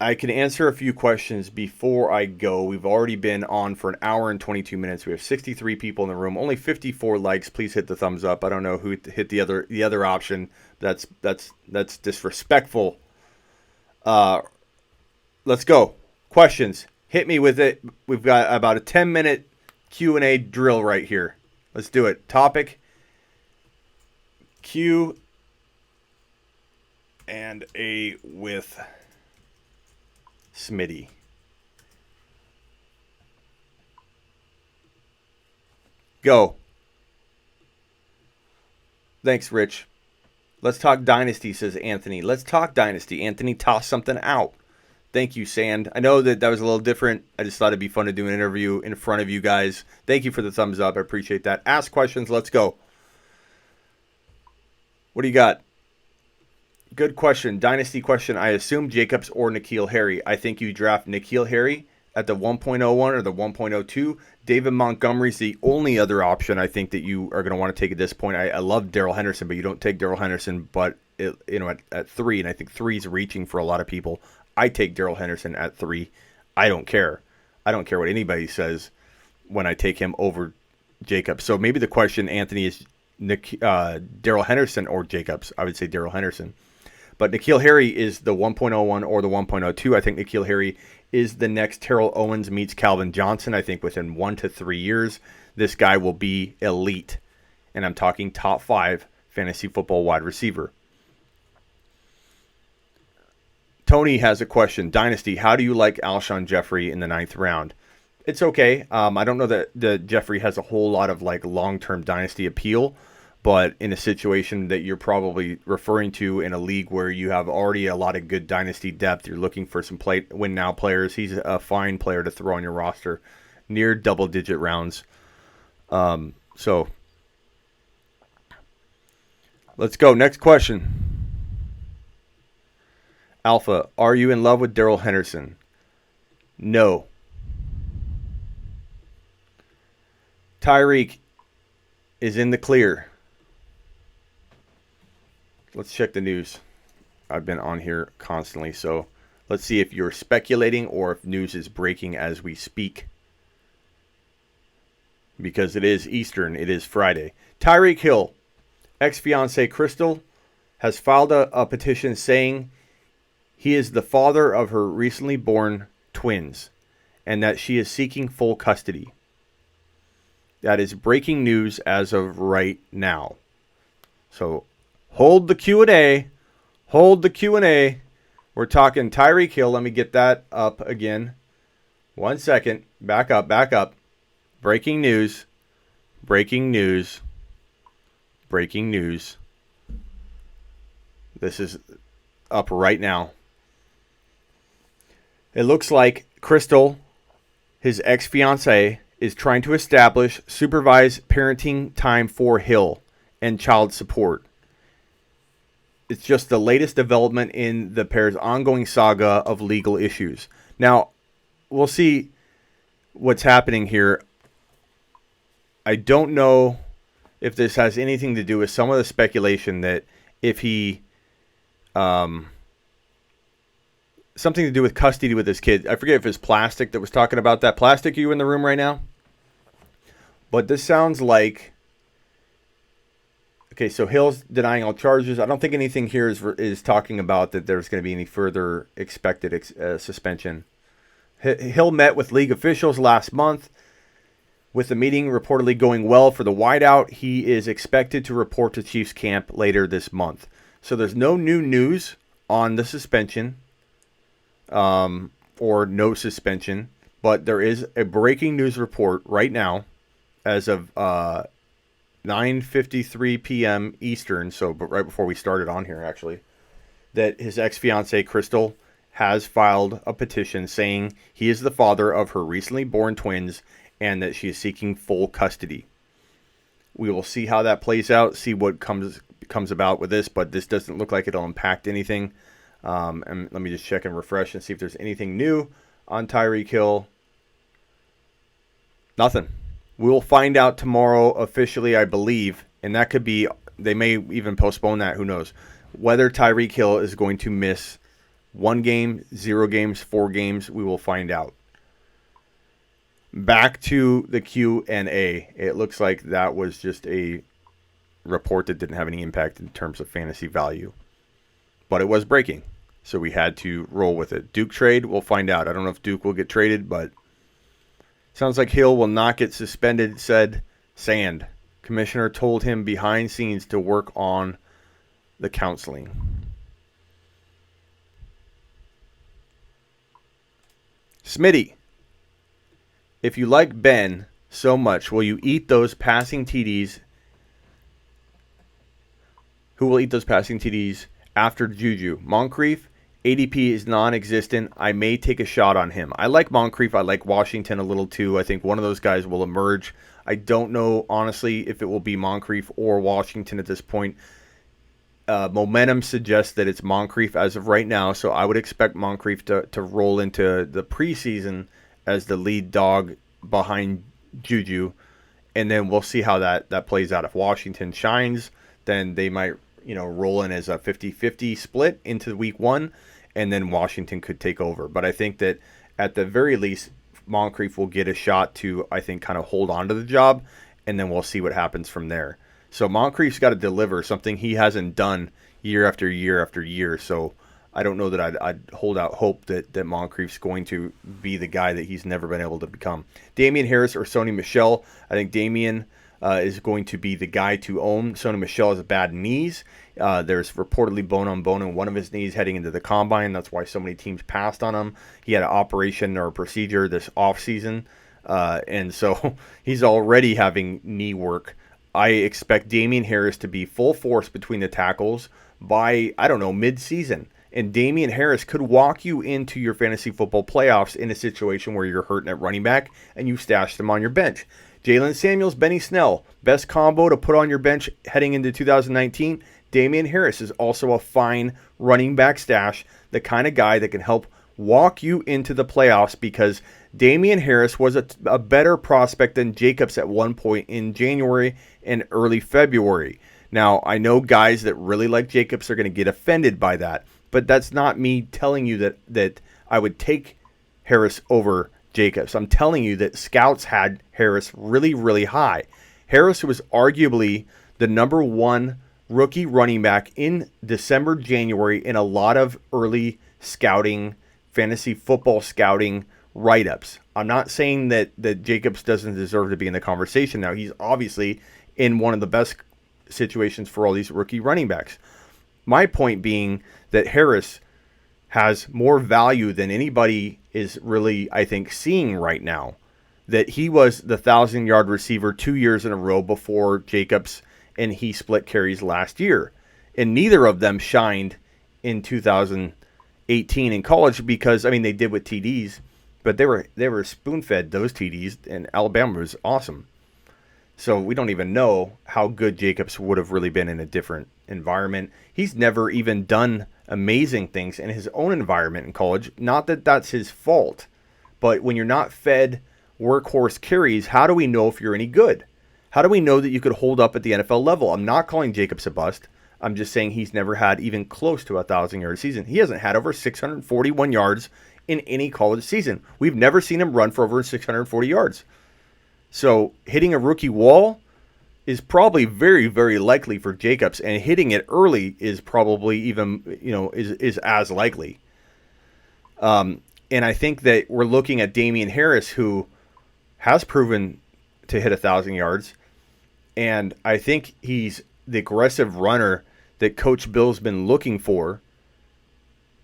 I can answer a few questions before I go. We've already been on for an hour and 22 minutes. We have 63 people in the room, only 54 likes. Please hit the thumbs up. I don't know who hit the other option. That's disrespectful. Let's go. Questions. Hit me with it. We've got about a 10-minute Q&A drill right here. Let's do it. Topic. Q and A with Smitty. Go. Thanks, Rich. Let's talk Dynasty, says Anthony. Let's talk Dynasty. Anthony, toss something out. Thank you, Sand. I know that was a little different. I just thought it'd be fun to do an interview in front of you guys. Thank you for the thumbs up. I appreciate that. Ask questions. Let's go. What do you got? Good question. Dynasty question. I assume Jacobs or N'Keal Harry. I think you draft N'Keal Harry at the 1.01 or the 1.02. David Montgomery's the only other option I think that you are going to want to take at this point. I love Darrell Henderson, but you don't take Darrell Henderson at 3, and I think 3 is reaching for a lot of people. I take Darrell Henderson at 3. I don't care. I don't care what anybody says when I take him over Jacobs. So maybe the question, Anthony, is Darrell Henderson or Jacobs. I would say Darrell Henderson. But N'Keal Harry is the 1.01 or the 1.02. I think N'Keal Harry is the next Terrell Owens meets Calvin Johnson. I think within 1 to 3 years, this guy will be elite. And I'm talking top 5 fantasy football wide receiver. Tony has a question. Dynasty, how do you like Alshon Jeffrey in the 9th round? It's okay. I don't know that Jeffrey has a whole lot of like long-term dynasty appeal, but in a situation that you're probably referring to in a league where you have already a lot of good dynasty depth, you're looking for some win-now players. He's a fine player to throw on your roster, near double-digit rounds. So let's go. Next question. Alpha, are you in love with Darrell Henderson? No. Tyreek is in the clear. Let's check the news. I've been on here constantly, so let's see if you're speculating or if news is breaking as we speak. Because it is Eastern, it is Friday. Tyreek Hill, ex-fiancée Crystal, has filed a petition saying he is the father of her recently born twins and that she is seeking full custody. That is breaking news as of right now. So hold the Q&A. Hold the Q&A. We're talking Tyreek Hill. Let me get that up again. 1 second. Back up. Breaking news. Breaking news. Breaking news. This is up right now. It looks like Crystal, his ex-fiancée, is trying to establish supervised parenting time for Hill and child support. It's just the latest development in the pair's ongoing saga of legal issues. Now, we'll see what's happening here. I don't know if this has anything to do with some of the speculation that if he... something to do with custody with his kid. I forget if it's Plastic that was talking about that. Plastic, are you in the room right now? But this sounds like... Okay, so Hill's denying all charges. I don't think anything here is talking about that there's going to be any further expected suspension. Hill met with league officials last month. With the meeting reportedly going well for the wideout, he is expected to report to Chiefs camp later this month. So there's no new news on the suspension or no suspension, but there is a breaking news report right now as of 9:53 p.m. Eastern, so right before we started on here actually, that his ex-fiancée Crystal has filed a petition saying he is the father of her recently born twins and that she is seeking full custody. We will see how that plays out, see what comes about with this, but this doesn't look like it'll impact anything. And let me just check and refresh and see if there's anything new on Tyreek Hill. Nothing. We will find out tomorrow officially, I believe, and that could be, they may even postpone that, who knows, whether Tyreek Hill is going to miss 1 game, 0 games, 4 games. We will find out. Back to the Q&A. It looks like that was just a report that didn't have any impact in terms of fantasy value. But it was breaking, so we had to roll with it. Duke trade, we'll find out. I don't know if Duke will get traded, but sounds like Hill will not get suspended, said Sand. Commissioner told him behind scenes to work on the counseling. Smitty, if you like Ben so much, will you eat those passing TDs? Who will eat those passing TDs after Juju? Moncrief, ADP is non-existent. I may take a shot on him. I like Moncrief. I like Washington a little too. I think one of those guys will emerge. I don't know, honestly, if it will be Moncrief or Washington at this point. Momentum suggests that it's Moncrief as of right now, so I would expect Moncrief to roll into the preseason as the lead dog behind Juju, and then we'll see how that plays out. If Washington shines, then they might roll in as a 50-50 split into week 1, and then Washington could take over. But I think that at the very least, Moncrief will get a shot to, I think, kind of hold on to the job, and then we'll see what happens from there. So Moncrief's got to deliver something he hasn't done year after year after year. So I don't know that I'd hold out hope that Moncrief's going to be the guy that he's never been able to become. Damian Harris or Sony Michel. I think Damian is going to be the guy to own. Sony Michel has bad knees. There's reportedly bone on bone in one of his knees heading into the combine. That's why so many teams passed on him. He had an operation or a procedure this offseason. And so he's already having knee work. I expect Damian Harris to be full force between the tackles by, I don't know, mid-season. And Damian Harris could walk you into your fantasy football playoffs in a situation where you're hurting at running back and you stashed them on your bench. Jalen Samuels, Benny Snell, best combo to put on your bench heading into 2019. Damian Harris is also a fine running back stash, the kind of guy that can help walk you into the playoffs because Damian Harris was a better prospect than Jacobs at one point in January and early February. Now, I know guys that really like Jacobs are going to get offended by that, but that's not me telling you that I would take Harris over Jacobs. I'm telling you that scouts had Harris really, really high. Harris was arguably the number one rookie running back in December, January in a lot of early scouting, fantasy football scouting write-ups. I'm not saying that Jacobs doesn't deserve to be in the conversation now. He's obviously in one of the best situations for all these rookie running backs. My point being that Harris has more value than anybody is really, I think, seeing right now. That he was the 1,000-yard receiver 2 years in a row before Jacobs, and he split carries last year. And neither of them shined in 2018 in college because, I mean, they did with TDs, but they were spoon-fed those TDs, and Alabama was awesome. So we don't even know how good Jacobs would have really been in a different environment. He's never even done amazing things in his own environment in college. Not that that's his fault, but when you're not fed workhorse carries, how do we know if you're any good? How do we know that you could hold up at the NFL level? I'm not calling Jacobs a bust. I'm just saying he's never had even close to a 1,000-yard season. He hasn't had over 641 yards in any college season. We've never seen him run for over 640 yards. So hitting a rookie wall is probably very, very likely for Jacobs, and hitting it early is probably even, is as likely. And I think that we're looking at Damian Harris, who has proven to hit 1,000 yards, and I think he's the aggressive runner that Coach Bill's been looking for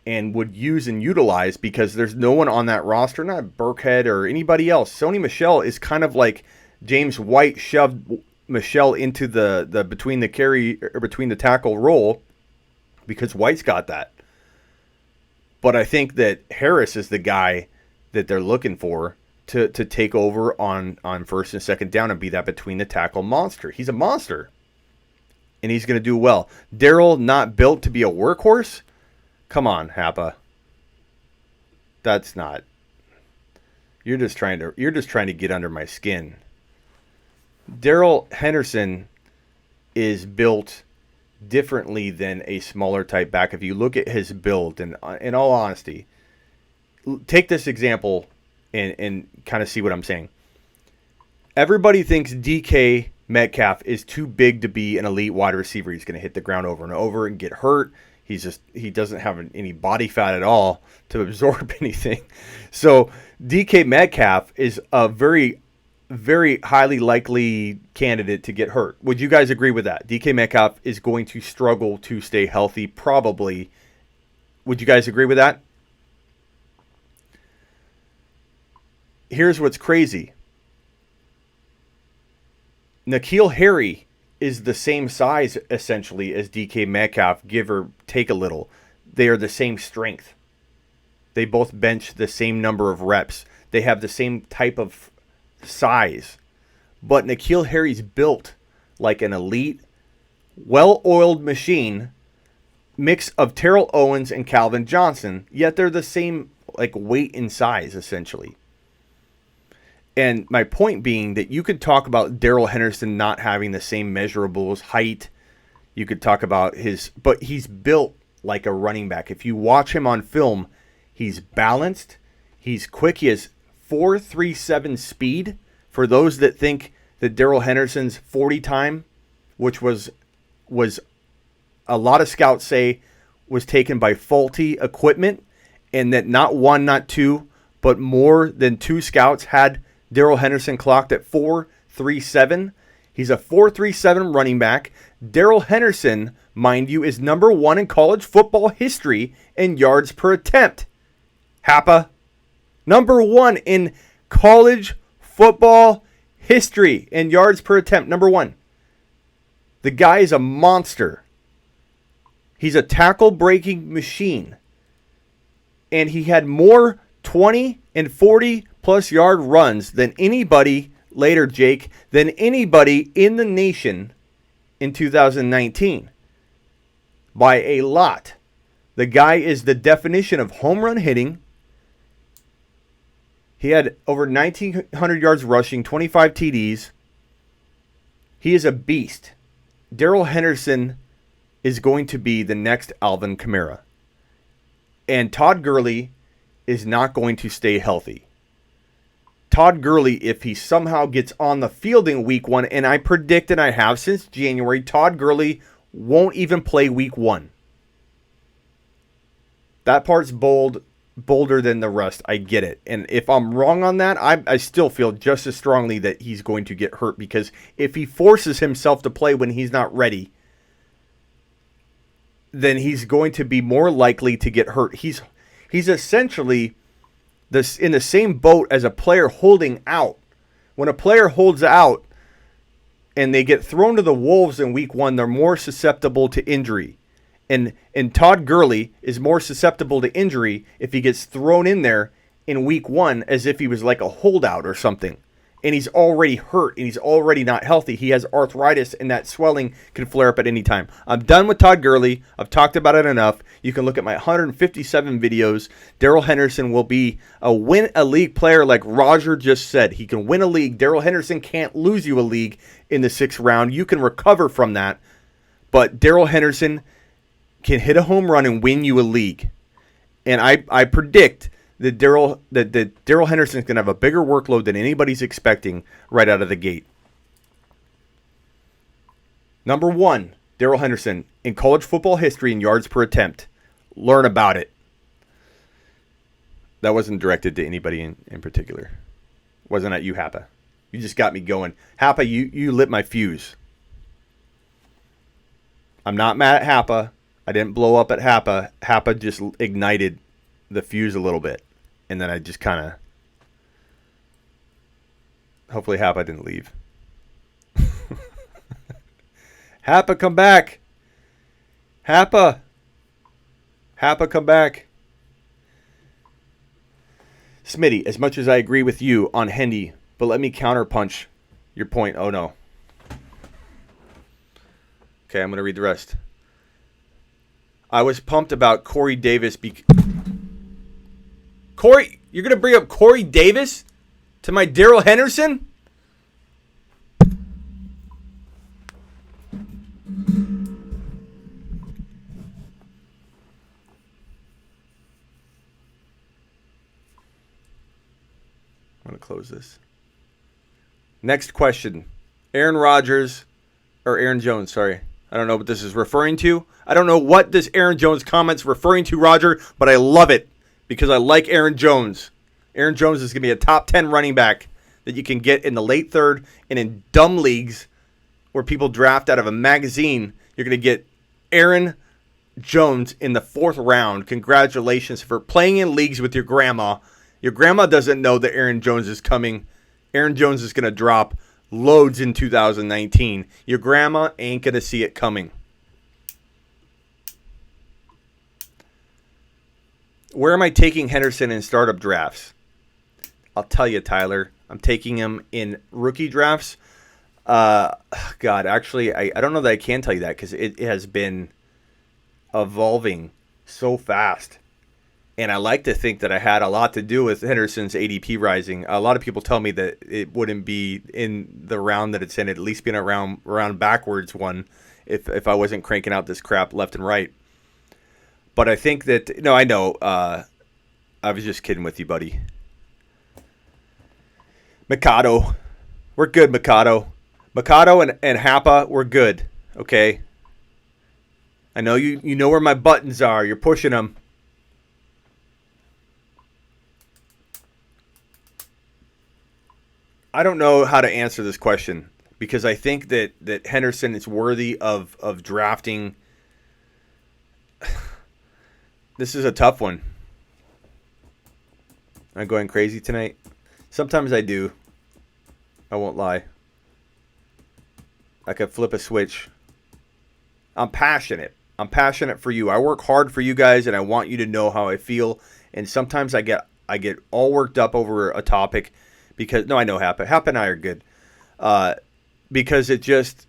and would use and utilize because there's no one on that roster, not Burkhead or anybody else. Sony Michel is kind of like James White shoved Michel into the between the carry or between the tackle role because White's got that. But I think that Harris is the guy that they're looking for to take over on first and second down and be that between the tackle monster. He's a monster. And he's going to do well. Darrell not built to be a workhorse? Come on, Happa. That's not. You're just trying to get under my skin. Darrell Henderson is built differently than a smaller type back. If you look at his build, and in all honesty, take this example and kind of see what I'm saying. Everybody thinks DK Metcalf is too big to be an elite wide receiver. He's going to hit the ground over and over and get hurt. He doesn't have any body fat at all to absorb anything. So DK Metcalf is a very, very highly likely candidate to get hurt. Would you guys agree with that? DK Metcalf is going to struggle to stay healthy, probably. Would you guys agree with that? Here's what's crazy. N'Keal Harry is the same size, essentially, as DK Metcalf, give or take a little. They are the same strength. They both bench the same number of reps. They have the same type of size. But N'Keal Harry's built like an elite, well-oiled machine, mix of Terrell Owens and Calvin Johnson, yet they're the same like weight and size, essentially. And my point being that you could talk about Darrell Henderson not having the same measurables, height. You could talk about but he's built like a running back. If you watch him on film, he's balanced. He's quick. He has 4.37 speed. For those that think that Darrell Henderson's 40 time, which was a lot of scouts say was taken by faulty equipment, and that not one, not two, but more than 2 scouts had Darrell Henderson clocked at 4.37. He's a 4.37 running back. Darrell Henderson, mind you, is number 1 in college football history in yards per attempt. Happa, number 1 in college football history in yards per attempt. Number 1. The guy is a monster. He's a tackle-breaking machine. And he had more 20 and 40-plus yard runs than anybody, later Jake, than anybody in the nation in 2019. By a lot. The guy is the definition of home run hitting. He had over 1,900 yards rushing, 25 TDs. He is a beast. Darrell Henderson is going to be the next Alvin Kamara. And Todd Gurley is not going to stay healthy. Todd Gurley, if he somehow gets on the field in week 1, and I predict, and I have since January, Todd Gurley won't even play week 1. That part's bolder than the rest. I get it. And if I'm wrong on that, I still feel just as strongly that he's going to get hurt, because if he forces himself to play when he's not ready, then he's going to be more likely to get hurt. He's essentially in the same boat as a player holding out. When a player holds out and they get thrown to the wolves in week 1, they're more susceptible to injury. And Todd Gurley is more susceptible to injury if he gets thrown in there in week 1 as if he was like a holdout or something. And he's already hurt and he's already not healthy. He has arthritis and that swelling can flare up at any time. I'm done with Todd Gurley. I've talked about it enough. You can look at my 157 videos. Darrell Henderson will be a win-a-league player like Roger just said. He can win a league. Darrell Henderson can't lose you a league in the 6th round. You can recover from that. But Darrell Henderson can hit a home run and win you a league. And I predict that Darrell Henderson is going to have a bigger workload than anybody's expecting right out of the gate. Number 1, Darrell Henderson in college football history in yards per attempt. Learn about it. That wasn't directed to anybody in particular. Wasn't at you, Happa. You just got me going. Happa, you lit my fuse. I'm not mad at Happa. I didn't blow up at Happa. Happa just ignited the fuse a little bit. And then I just kind of... Hopefully Happa didn't leave. Happa, come back. Happa, come back. Smitty, as much as I agree with you on Hendy, but let me counterpunch your point. Oh, no. Okay, I'm going to read the rest. I was pumped about Corey Davis. Corey, you're going to bring up Corey Davis to my Darrell Henderson? I'm going to close this. Next question. Aaron Rodgers, or Aaron Jones, sorry. I don't know what this is referring to. I don't know what this Aaron Jones comment's referring to, Roger, but I love it because I like Aaron Jones. Aaron Jones is going to be a top 10 running back that you can get in the late 3rd, and in dumb leagues where people draft out of a magazine, you're going to get Aaron Jones in the 4th round. Congratulations for playing in leagues with your grandma. Your grandma doesn't know that Aaron Jones is coming. Aaron Jones is going to drop loads in 2019. Your grandma ain't going to see it coming. Where am I taking Henderson in startup drafts? I'll tell you, Tyler. I'm taking him in rookie drafts. God, actually, I don't know that I can tell you that because it has been evolving so fast. And I like to think that I had a lot to do with Henderson's ADP rising. A lot of people tell me that it wouldn't be in the round that it's in, at least being a round backwards one if I wasn't cranking out this crap left and right. But I think that, no, I know. I was just kidding with you, buddy. Mikado. We're good, Mikado. Mikado and Happa, we're good. Okay. I know you know where my buttons are. You're pushing them. I don't know how to answer this question because I think that Henderson is worthy of drafting. This is a tough one. Am I going crazy tonight? Sometimes I do. I won't lie. I could flip a switch. I'm passionate. I'm passionate for you. I work hard for you guys, and I want you to know how I feel. And sometimes I get all worked up over a topic because I know Hap and I are good. Because it just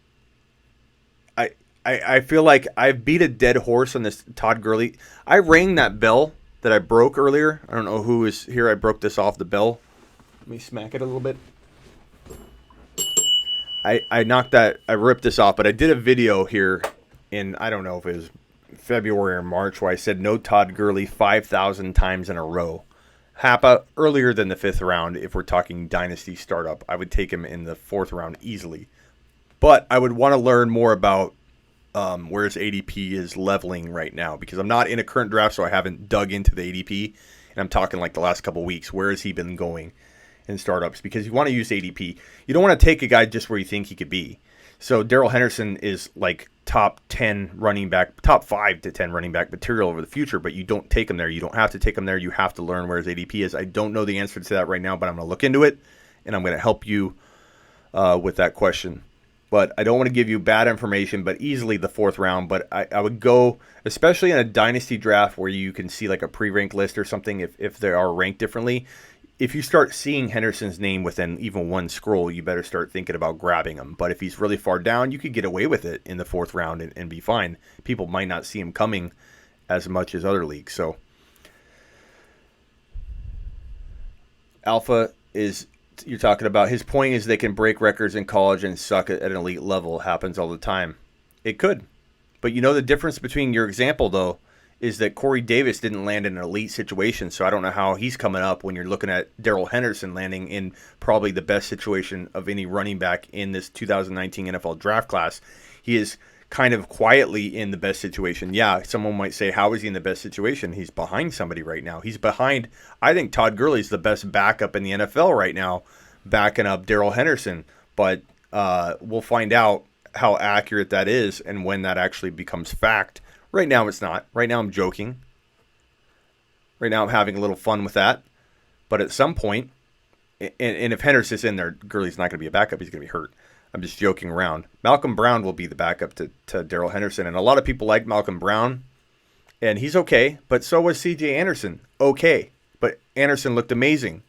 I feel like I've beat a dead horse on this Todd Gurley. I rang that bell that I broke earlier. I don't know who was here. I broke this off the bell. Let me smack it a little bit. I knocked that. I ripped this off, but I did a video here in, I don't know if it was February or March, where I said no Todd Gurley 5,000 times in a row. Happa earlier than the 5th round. If we're talking dynasty startup, I would take him in the 4th round easily. But I would want to learn more about where his ADP is leveling right now, because I'm not in a current draft, so I haven't dug into the ADP. And I'm talking like the last couple weeks. Where has he been going in startups? Because you want to use ADP. You don't want to take a guy just where you think he could be. So Darrell Henderson is like top 10 running back, top 5 to 10 running back material over the future, but you don't take him there. You don't have to take him there. You have to learn where his ADP is. I don't know the answer to that right now, but I'm going to look into it, and I'm going to help you with that question. But I don't want to give you bad information, but easily the 4th round. But I would go, especially in a dynasty draft where you can see like a pre-ranked list or something, if they are ranked differently. If you start seeing Henderson's name within even one scroll, you better start thinking about grabbing him. But if he's really far down, you could get away with it in the 4th round and be fine. People might not see him coming as much as other leagues. So Alpha is, you're talking about, his point is they can break records in college and suck at an elite level. Happens all the time. It could. But you know the difference between your example, though, is that Corey Davis didn't land in an elite situation, so I don't know how he's coming up when you're looking at Darrell Henderson landing in probably the best situation of any running back in this 2019 NFL draft class. He is kind of quietly in the best situation. Yeah, someone might say, how is he in the best situation? He's behind somebody right now. He's behind, I think Todd Gurley's the best backup in the NFL right now, backing up Darrell Henderson. But we'll find out how accurate that is and when that actually becomes fact. Right now it's not. Right now I'm joking. Right now I'm having a little fun with that. But at some point, and if Henderson's in there, Gurley's not going to be a backup. He's going to be hurt. I'm just joking around. Malcolm Brown will be the backup to Darrell Henderson. And a lot of people like Malcolm Brown. And he's okay. But so was C.J. Anderson. Okay. But Anderson looked amazing.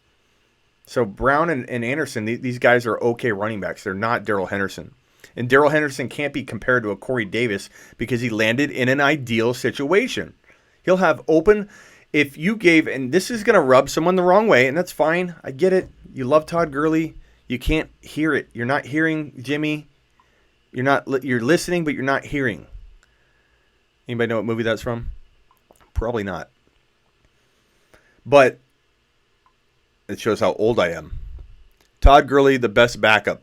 So Brown and Anderson, these guys are okay running backs. They're not Darrell Henderson. And Darrell Henderson can't be compared to a Corey Davis because he landed in an ideal situation. He'll have open, if you gave, and this is going to rub someone the wrong way, and that's fine. I get it. You love Todd Gurley. You can't hear it. You're not hearing Jimmy. You're listening, but you're not hearing. Anybody know what movie that's from? Probably not. But it shows how old I am. Todd Gurley, the best backup.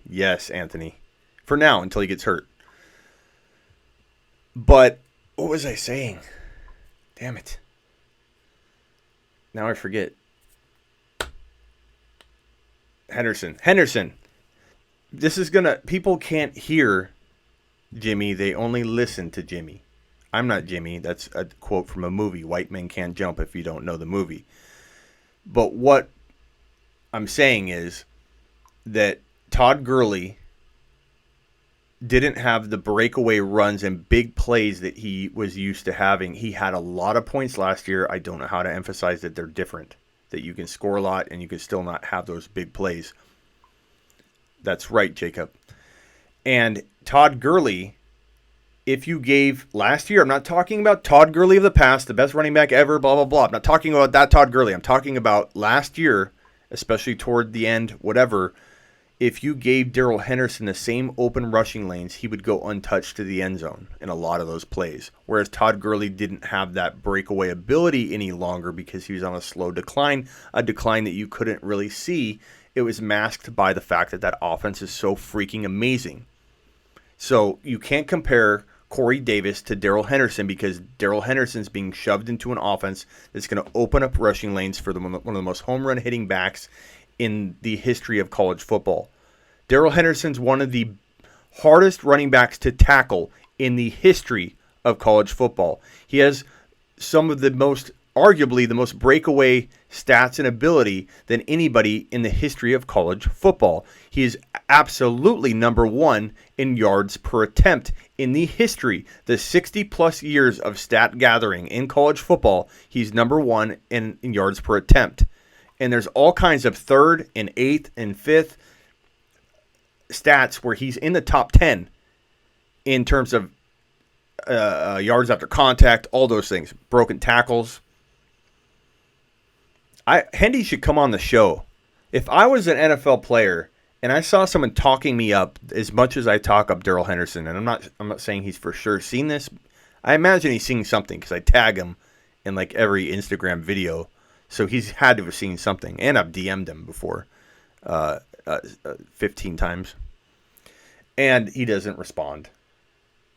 Yes, Anthony. For now, until he gets hurt. But what was I saying? Damn it. Now I forget. Henderson. This is gonna, people can't hear Jimmy. They only listen to Jimmy. I'm not Jimmy. That's a quote from a movie. White Men Can't Jump, if you don't know the movie. But what I'm saying is that Todd Gurley didn't have the breakaway runs and big plays that he was used to having. He had a lot of points last year. I don't know how to emphasize that they're different, that you can score a lot and you can still not have those big plays. That's right, Jacob. And Todd Gurley, if you gave last year, I'm not talking about Todd Gurley of the past, the best running back ever, blah, blah, blah. I'm not talking about that Todd Gurley. I'm talking about last year, especially toward the end, whatever. If you gave Darrell Henderson the same open rushing lanes, he would go untouched to the end zone in a lot of those plays. Whereas Todd Gurley didn't have that breakaway ability any longer because he was on a slow decline, a decline that you couldn't really see. It was masked by the fact that that offense is so freaking amazing. So you can't compare Corey Davis to Darrell Henderson because Darrell Henderson's being shoved into an offense that's going to open up rushing lanes for one of the most home run hitting backs in the history of college football. Darrell Henderson's one of the hardest running backs to tackle in the history of college football. He has some of the most, arguably the most breakaway stats and ability than anybody in the history of college football. He is absolutely number one in yards per attempt in the history. The 60-plus years of stat gathering in college football, he's number one in yards per attempt. And there's all kinds of third and eighth and fifth stats where he's in the top 10 in terms of yards after contact, all those things, broken tackles. Hendy should come on the show. If I was an NFL player and I saw someone talking me up as much as I talk up Darrell Henderson, and I'm not saying he's for sure seen this, I imagine he's seen something because I tag him in like every Instagram video, so he's had to have seen something, and I've DM'd him before 15 times, and he doesn't respond.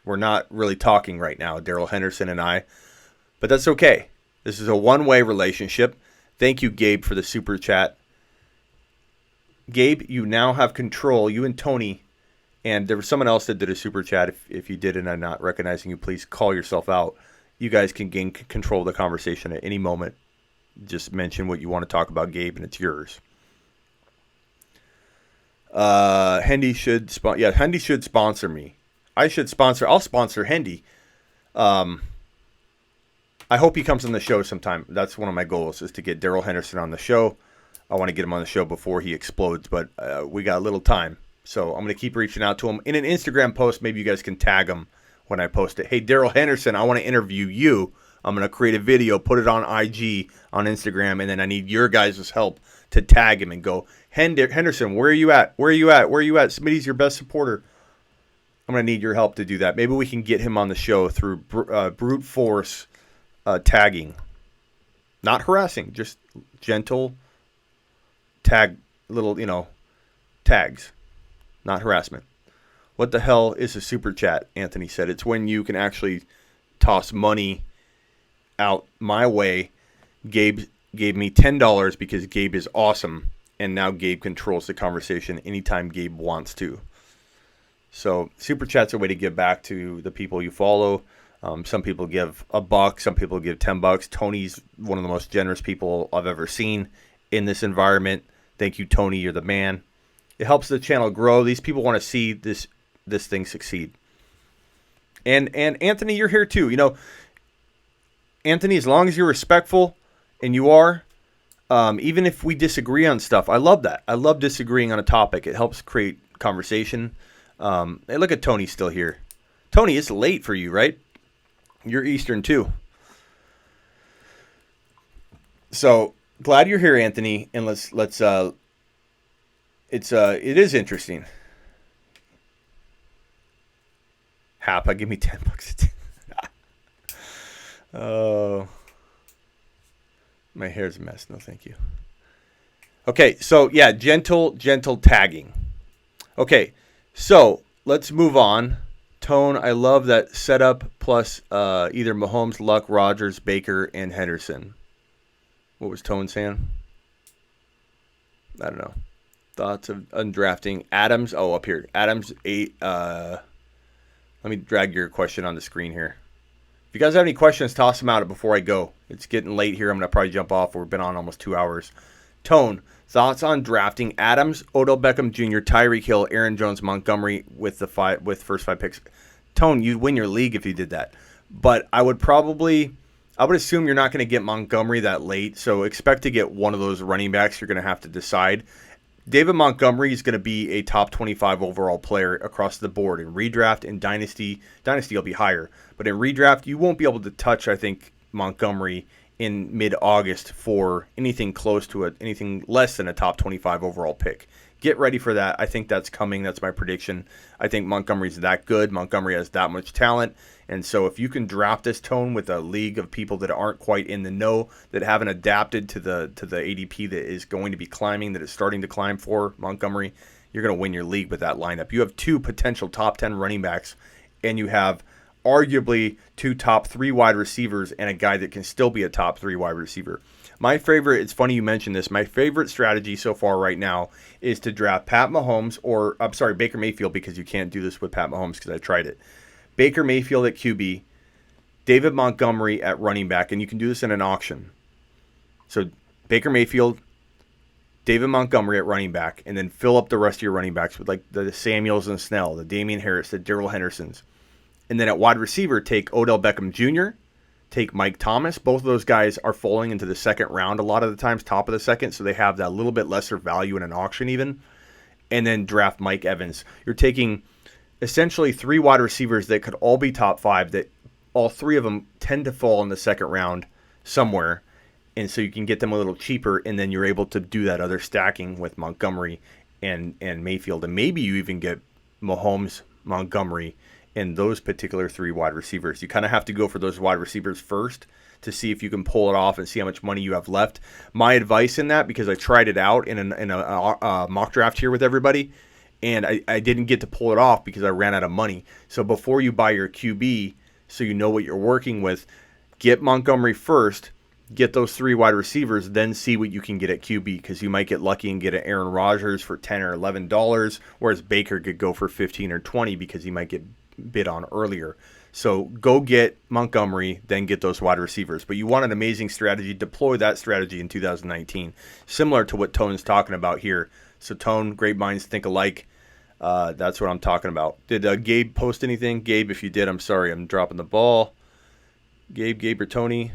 We're not really talking right now, Darrell Henderson and I, but that's okay. This is a one-way relationship. Thank you, Gabe, for the super chat. Gabe, you now have control, you and Tony, and there was someone else that did a super chat. If you did and I'm not recognizing you, please call yourself out. You guys can gain control of the conversation at any moment. Just mention what you want to talk about, Gabe, and it's yours. Hendy should sponsor me. I'll sponsor Hendy. I hope he comes on the show sometime. That's one of my goals, is to get Darrell Henderson on the show. I want to get him on the show before he explodes, but we got a little time. So I'm going to keep reaching out to him. In an Instagram post, maybe you guys can tag him when I post it. Hey, Darrell Henderson, I want to interview you. I'm going to create a video, put it on IG, on Instagram, and then I need your guys' help to tag him and go, Henderson, where are you at? Where are you at? Where are you at? Smitty's your best supporter. I'm going to need your help to do that. Maybe we can get him on the show through brute force tagging. Not harassing, just gentle tags. Not harassment. What the hell is a super chat? Anthony said. It's when you can actually toss money out my way. Gabe gave me $10 because Gabe is awesome, and now Gabe controls the conversation anytime Gabe wants to. So super chat's a way to give back to the people you follow. Some people give $1, some people give $10. Tony's one of the most generous people I've ever seen in this environment. Thank you, Tony. You're the man. It helps the channel grow. These people want to see this thing succeed. And Anthony, you're here too. You know, Anthony, as long as you're respectful, and you are, even if we disagree on stuff, I love that. I love disagreeing on a topic. It helps create conversation. Hey, look at Tony still here. Tony, it's late for you, right? You're Eastern too. So glad you're here, Anthony. And it is interesting. Hapa, give me $10. Oh, my hair's a mess. No, thank you. Okay, so yeah, gentle tagging. Okay, so let's move on. Tone, I love that setup plus either Mahomes, Luck, Rodgers, Baker, and Henderson. What was Tone saying? I don't know. Thoughts of undrafting Adams. Oh, up here. Adams 8. Let me drag your question on the screen here. If you guys have any questions, toss them out before I go. It's getting late here. I'm going to probably jump off. We've been on almost 2 hours. Tone, thoughts on drafting Adams, Odell Beckham Jr., Tyreek Hill, Aaron Jones, Montgomery with first 5 picks. Tone, you'd win your league if you did that. But I would assume you're not going to get Montgomery that late, so expect to get one of those running backs you're going to have to decide. David Montgomery is going to be a top 25 overall player across the board. In redraft and dynasty will be higher. But in redraft, you won't be able to touch, I think, Montgomery in mid-August for anything anything less than a top 25 overall pick. Get ready for that. I think that's coming. That's my prediction. I think Montgomery's that good. Montgomery has that much talent. And so if you can draft this, Tone, with a league of people that aren't quite in the know, that haven't adapted to the ADP that is going to be climbing, that is starting to climb for Montgomery, you're going to win your league with that lineup. You have 2 potential top 10 running backs, and you have arguably 2 top 3 wide receivers and a guy that can still be a top 3 wide receiver. My favorite, it's funny you mentioned this, my favorite strategy so far right now is to draft Baker Mayfield, because you can't do this with Pat Mahomes because I tried it. Baker Mayfield at QB, David Montgomery at running back, and you can do this in an auction. So Baker Mayfield, David Montgomery at running back, and then fill up the rest of your running backs with like the Samuels and Snell, the Damian Harris, the Darrell Hendersons. And then at wide receiver, take Odell Beckham Jr., take Mike Thomas. Both of those guys are falling into the second round a lot of the times, top of the second, so they have that little bit lesser value in an auction even. And then draft Mike Evans. You're taking essentially 3 wide receivers that could all be top 5, that all 3 of them tend to fall in the second round somewhere. And so you can get them a little cheaper, and then you're able to do that other stacking with Montgomery and Mayfield. And maybe you even get Mahomes, Montgomery, and those particular 3 wide receivers. You kind of have to go for those wide receivers first to see if you can pull it off and see how much money you have left. My advice in that, because I tried it out in a mock draft here with everybody, and I didn't get to pull it off because I ran out of money. So before you buy your QB, so you know what you're working with, get Montgomery first, get those 3 wide receivers, then see what you can get at QB, because you might get lucky and get an Aaron Rodgers for $10 or $11, whereas Baker could go for 15 or 20 because he might get bid on earlier. So go get Montgomery, then get those wide receivers. But you want an amazing strategy, deploy that strategy in 2019, similar to what Tone's talking about here. So Tone, great minds think alike. That's what I'm talking about. Did Gabe post anything? Gabe, if you did, I'm sorry, I'm dropping the ball. Gabe or Tony?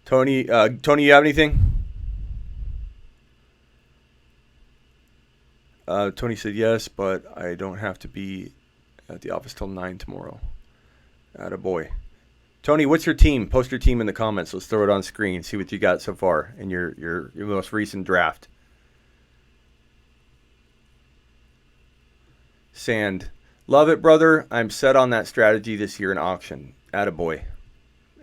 Tony, you have anything? Tony said yes, but I don't have to be at the office till 9 tomorrow. Attaboy. Tony, what's your team? Post your team in the comments. Let's throw it on screen. See what you got so far in your most recent draft. Sand. Love it, brother. I'm set on that strategy this year in auction. Attaboy.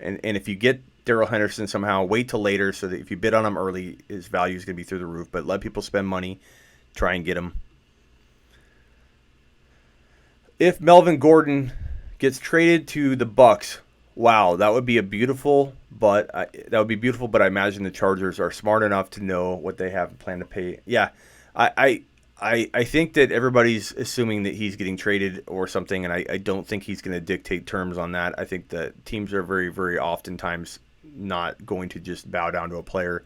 And if you get Darrell Henderson somehow, wait till later so that if you bid on him early, his value is going to be through the roof. But let people spend money. Try and get him. If Melvin Gordon gets traded to the Bucks, wow, that would be beautiful. But I imagine the Chargers are smart enough to know what they have planned to pay. Yeah, I think that everybody's assuming that he's getting traded or something, and I don't think he's going to dictate terms on that. I think that teams are very, very oftentimes not going to just bow down to a player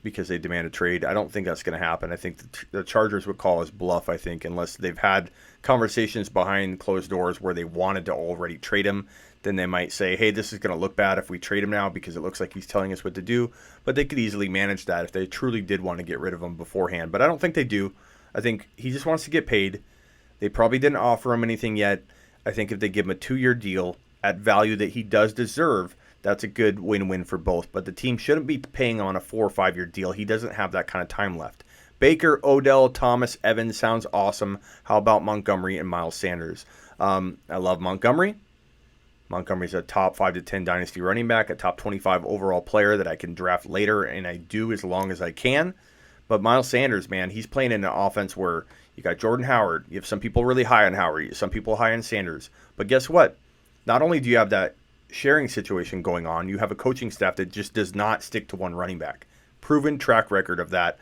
because they demand a trade. I don't think that's going to happen. I think the Chargers would call his bluff, I think, unless they've had conversations behind closed doors where they wanted to already trade him. Then they might say, hey, this is going to look bad if we trade him now because it looks like he's telling us what to do. But they could easily manage that if they truly did want to get rid of him beforehand. But I don't think they do. I think he just wants to get paid. They probably didn't offer him anything yet. I think if they give him a 2-year deal at value that he does deserve, that's a good win-win for both. But the team shouldn't be paying on a 4 or 5 year deal. He doesn't have that kind of time left. Baker, Odell, Thomas, Evans sounds awesome. How about Montgomery and Miles Sanders? I love Montgomery. Montgomery's a top 5 to 10 dynasty running back, a top 25 overall player that I can draft later, and I do as long as I can. But Miles Sanders, man, he's playing in an offense where you got Jordan Howard. You have some people really high on Howard, some people high on Sanders. But guess what? Not only do you have that sharing situation going on, you have a coaching staff that just does not stick to one running back. Proven track record of that.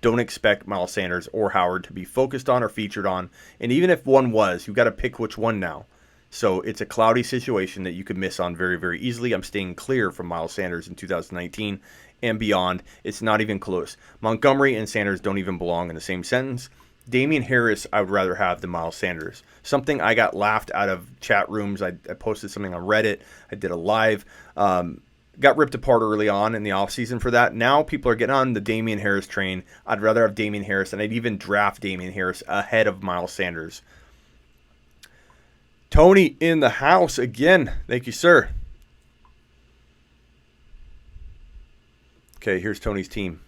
Don't expect Miles Sanders or Howard to be focused on or featured on. And even if one was, you've got to pick which one now. So it's a cloudy situation that you could miss on very, very easily. I'm staying clear from Miles Sanders in 2019 and beyond. It's not even close. Montgomery and Sanders don't even belong in the same sentence. Damian Harris, I would rather have than Miles Sanders. Something I got laughed out of chat rooms. I posted something on Reddit. I did a live. Got ripped apart early on in the offseason for that. Now people are getting on the Damian Harris train. I'd rather have Damian Harris, and I'd even draft Damian Harris ahead of Miles Sanders. Tony in the house again. Thank you, sir. Okay, here's Tony's team.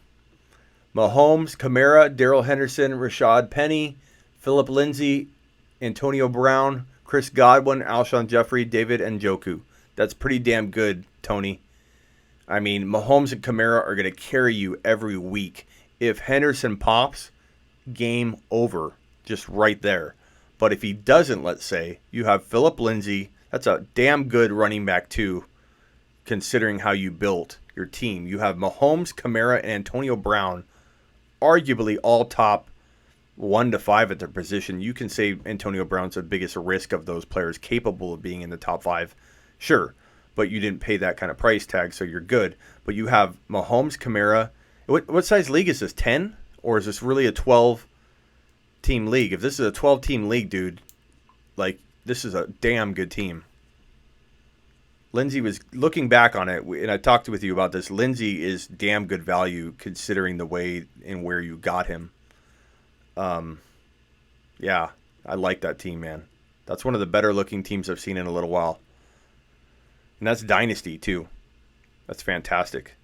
Mahomes, Kamara, Darrell Henderson, Rashad Penny, Phillip Lindsay, Antonio Brown, Chris Godwin, Alshon Jeffrey, David Njoku. That's pretty damn good, Tony. I mean, Mahomes and Kamara are going to carry you every week If Henderson pops, game over, just right there. But if he doesn't, let's say, you have Phillip Lindsay. That's a damn good running back too, considering how you built your team. You have Mahomes, Kamara, and Antonio Brown, arguably all top 1 to 5 at their position. You can say Antonio Brown's the biggest risk of those players capable of being in the top 5. Sure, but you didn't pay that kind of price tag, so you're good. But you have Mahomes, Kamara. What size league is this, 10? Or is this really a 12-team league? If this is a 12-team league, dude, like, this is a damn good team. Lindsay was looking back on it, and I talked with you about this. Lindsay is damn good value considering the way and where you got him. Yeah, I like that team, man. That's one of the better looking teams I've seen in a little while. And that's Dynasty, too. That's fantastic.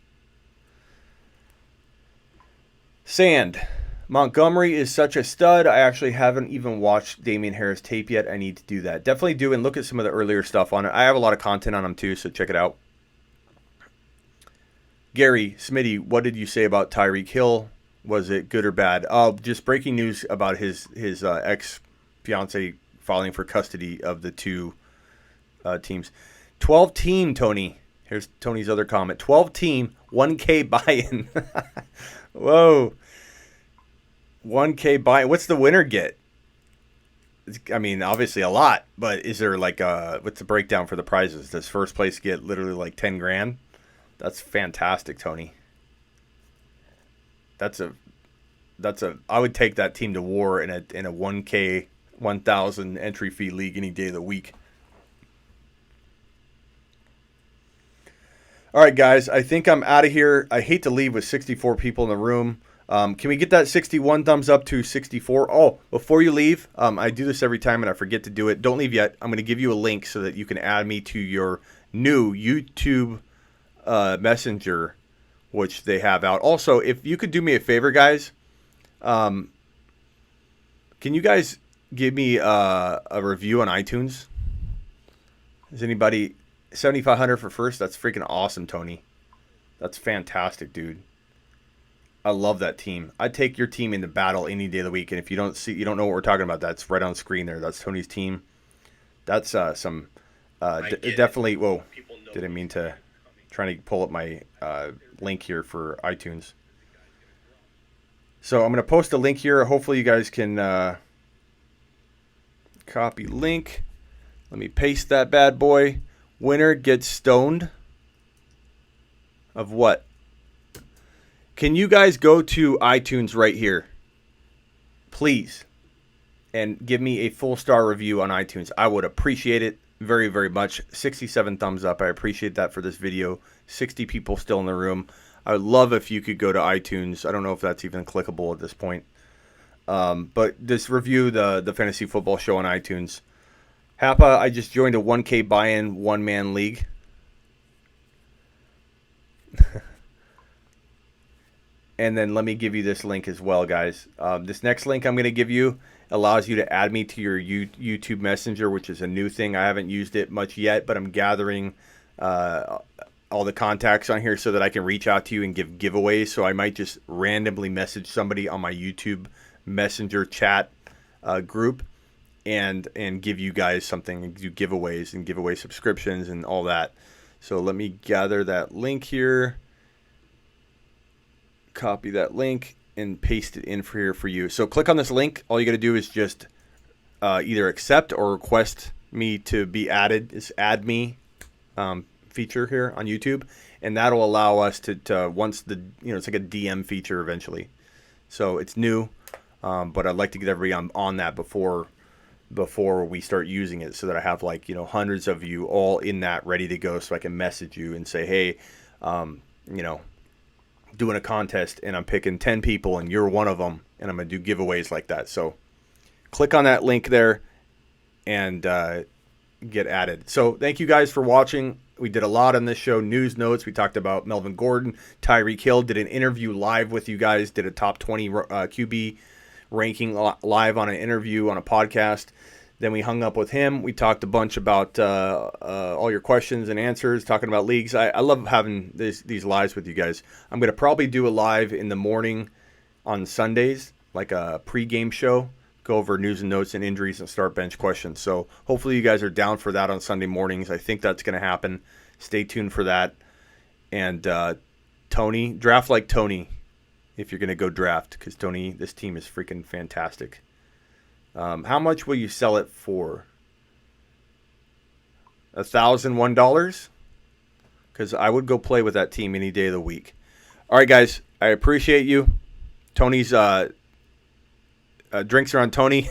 Sand. Montgomery is such a stud. I actually haven't even watched Damian Harris tape yet. I need to do that. Definitely do, and look at some of the earlier stuff on it. I have a lot of content on him too, so check it out. Gary, Smitty, what did you say about Tyreek Hill? Was it good or bad? Just breaking news about his ex-fiance filing for custody of the two teams. 12-team, Tony. Here's Tony's other comment. 12-team, 1K buy-in. Whoa. 1K buy-in. What's the winner get? I mean, obviously a lot, but is there like what's the breakdown for the prizes? Does first place get literally like 10 grand? That's fantastic, Tony. I would take that team to war in a 1K 1,000 entry fee league any day of the week. All right, guys, I think I'm out of here. I hate to leave with 64 people in the room. Can we get that 61 thumbs up to 64? Oh, before you leave, I do this every time and I forget to do it. Don't leave yet. I'm going to give you a link so that you can add me to your new YouTube Messenger, which they have out. Also, if you could do me a favor, guys, can you guys give me a review on iTunes? Is anybody 7,500 for first? That's freaking awesome, Tony. That's fantastic, dude. I love that team. I'd take your team into battle any day of the week. And if you don't know what we're talking about, that's right on screen there. That's Tony's team. That's definitely. Whoa, didn't mean to. Trying to pull up my link here for iTunes. So I'm going to post a link here. Hopefully you guys can copy link. Let me paste that bad boy. Winner gets stoned. Of what? Can you guys go to iTunes right here, please, and give me a full star review on iTunes? I would appreciate it very, very much. 67 thumbs up. I appreciate that for this video. 60 people still in the room. I would love if you could go to iTunes. I don't know if that's even clickable at this point. But this review, the Fantasy Football Show on iTunes. Happa, I just joined a 1K buy-in one-man league. And then let me give you this link as well, guys. This next link I'm going to give you allows you to add me to your YouTube Messenger, which is a new thing. I haven't used it much yet, but I'm gathering all the contacts on here so that I can reach out to you and give giveaways. So I might just randomly message somebody on my YouTube Messenger chat group and give you guys something, and do giveaways and giveaway subscriptions and all that. So let me gather that link here. Copy that link and paste it in for here for you. So click on this link. All you got to do is just either accept or request me to be added. It's add me feature here on YouTube, and that'll allow us to once the it's like a DM feature eventually. So it's new, but I'd like to get everybody on that before we start using it, so that I have hundreds of you all in that ready to go, so I can message you and say, hey, doing a contest and I'm picking 10 people and you're one of them, and I'm going to do giveaways like that. So click on that link there and get added. So thank you guys for watching. We did a lot on this show. News notes. We talked about Melvin Gordon, Tyreek Hill, did an interview live with you guys, did a top 20 QB ranking live on an interview on a podcast. Then we hung up with him. We talked a bunch about all your questions and answers, talking about leagues. I love having these lives with you guys. I'm going to probably do a live in the morning on Sundays, like a pregame show, go over news and notes and injuries and start bench questions. So hopefully you guys are down for that on Sunday mornings. I think that's going to happen. Stay tuned for that. And Tony, draft like Tony if you're going to go draft, because Tony, this team is freaking fantastic. How much will you sell it for? $1,001? Because I would go play with that team any day of the week. All right, guys, I appreciate you. Tony's drinks are on Tony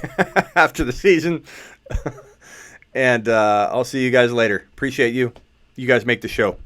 after the season. And I'll see you guys later. Appreciate you. You guys make the show.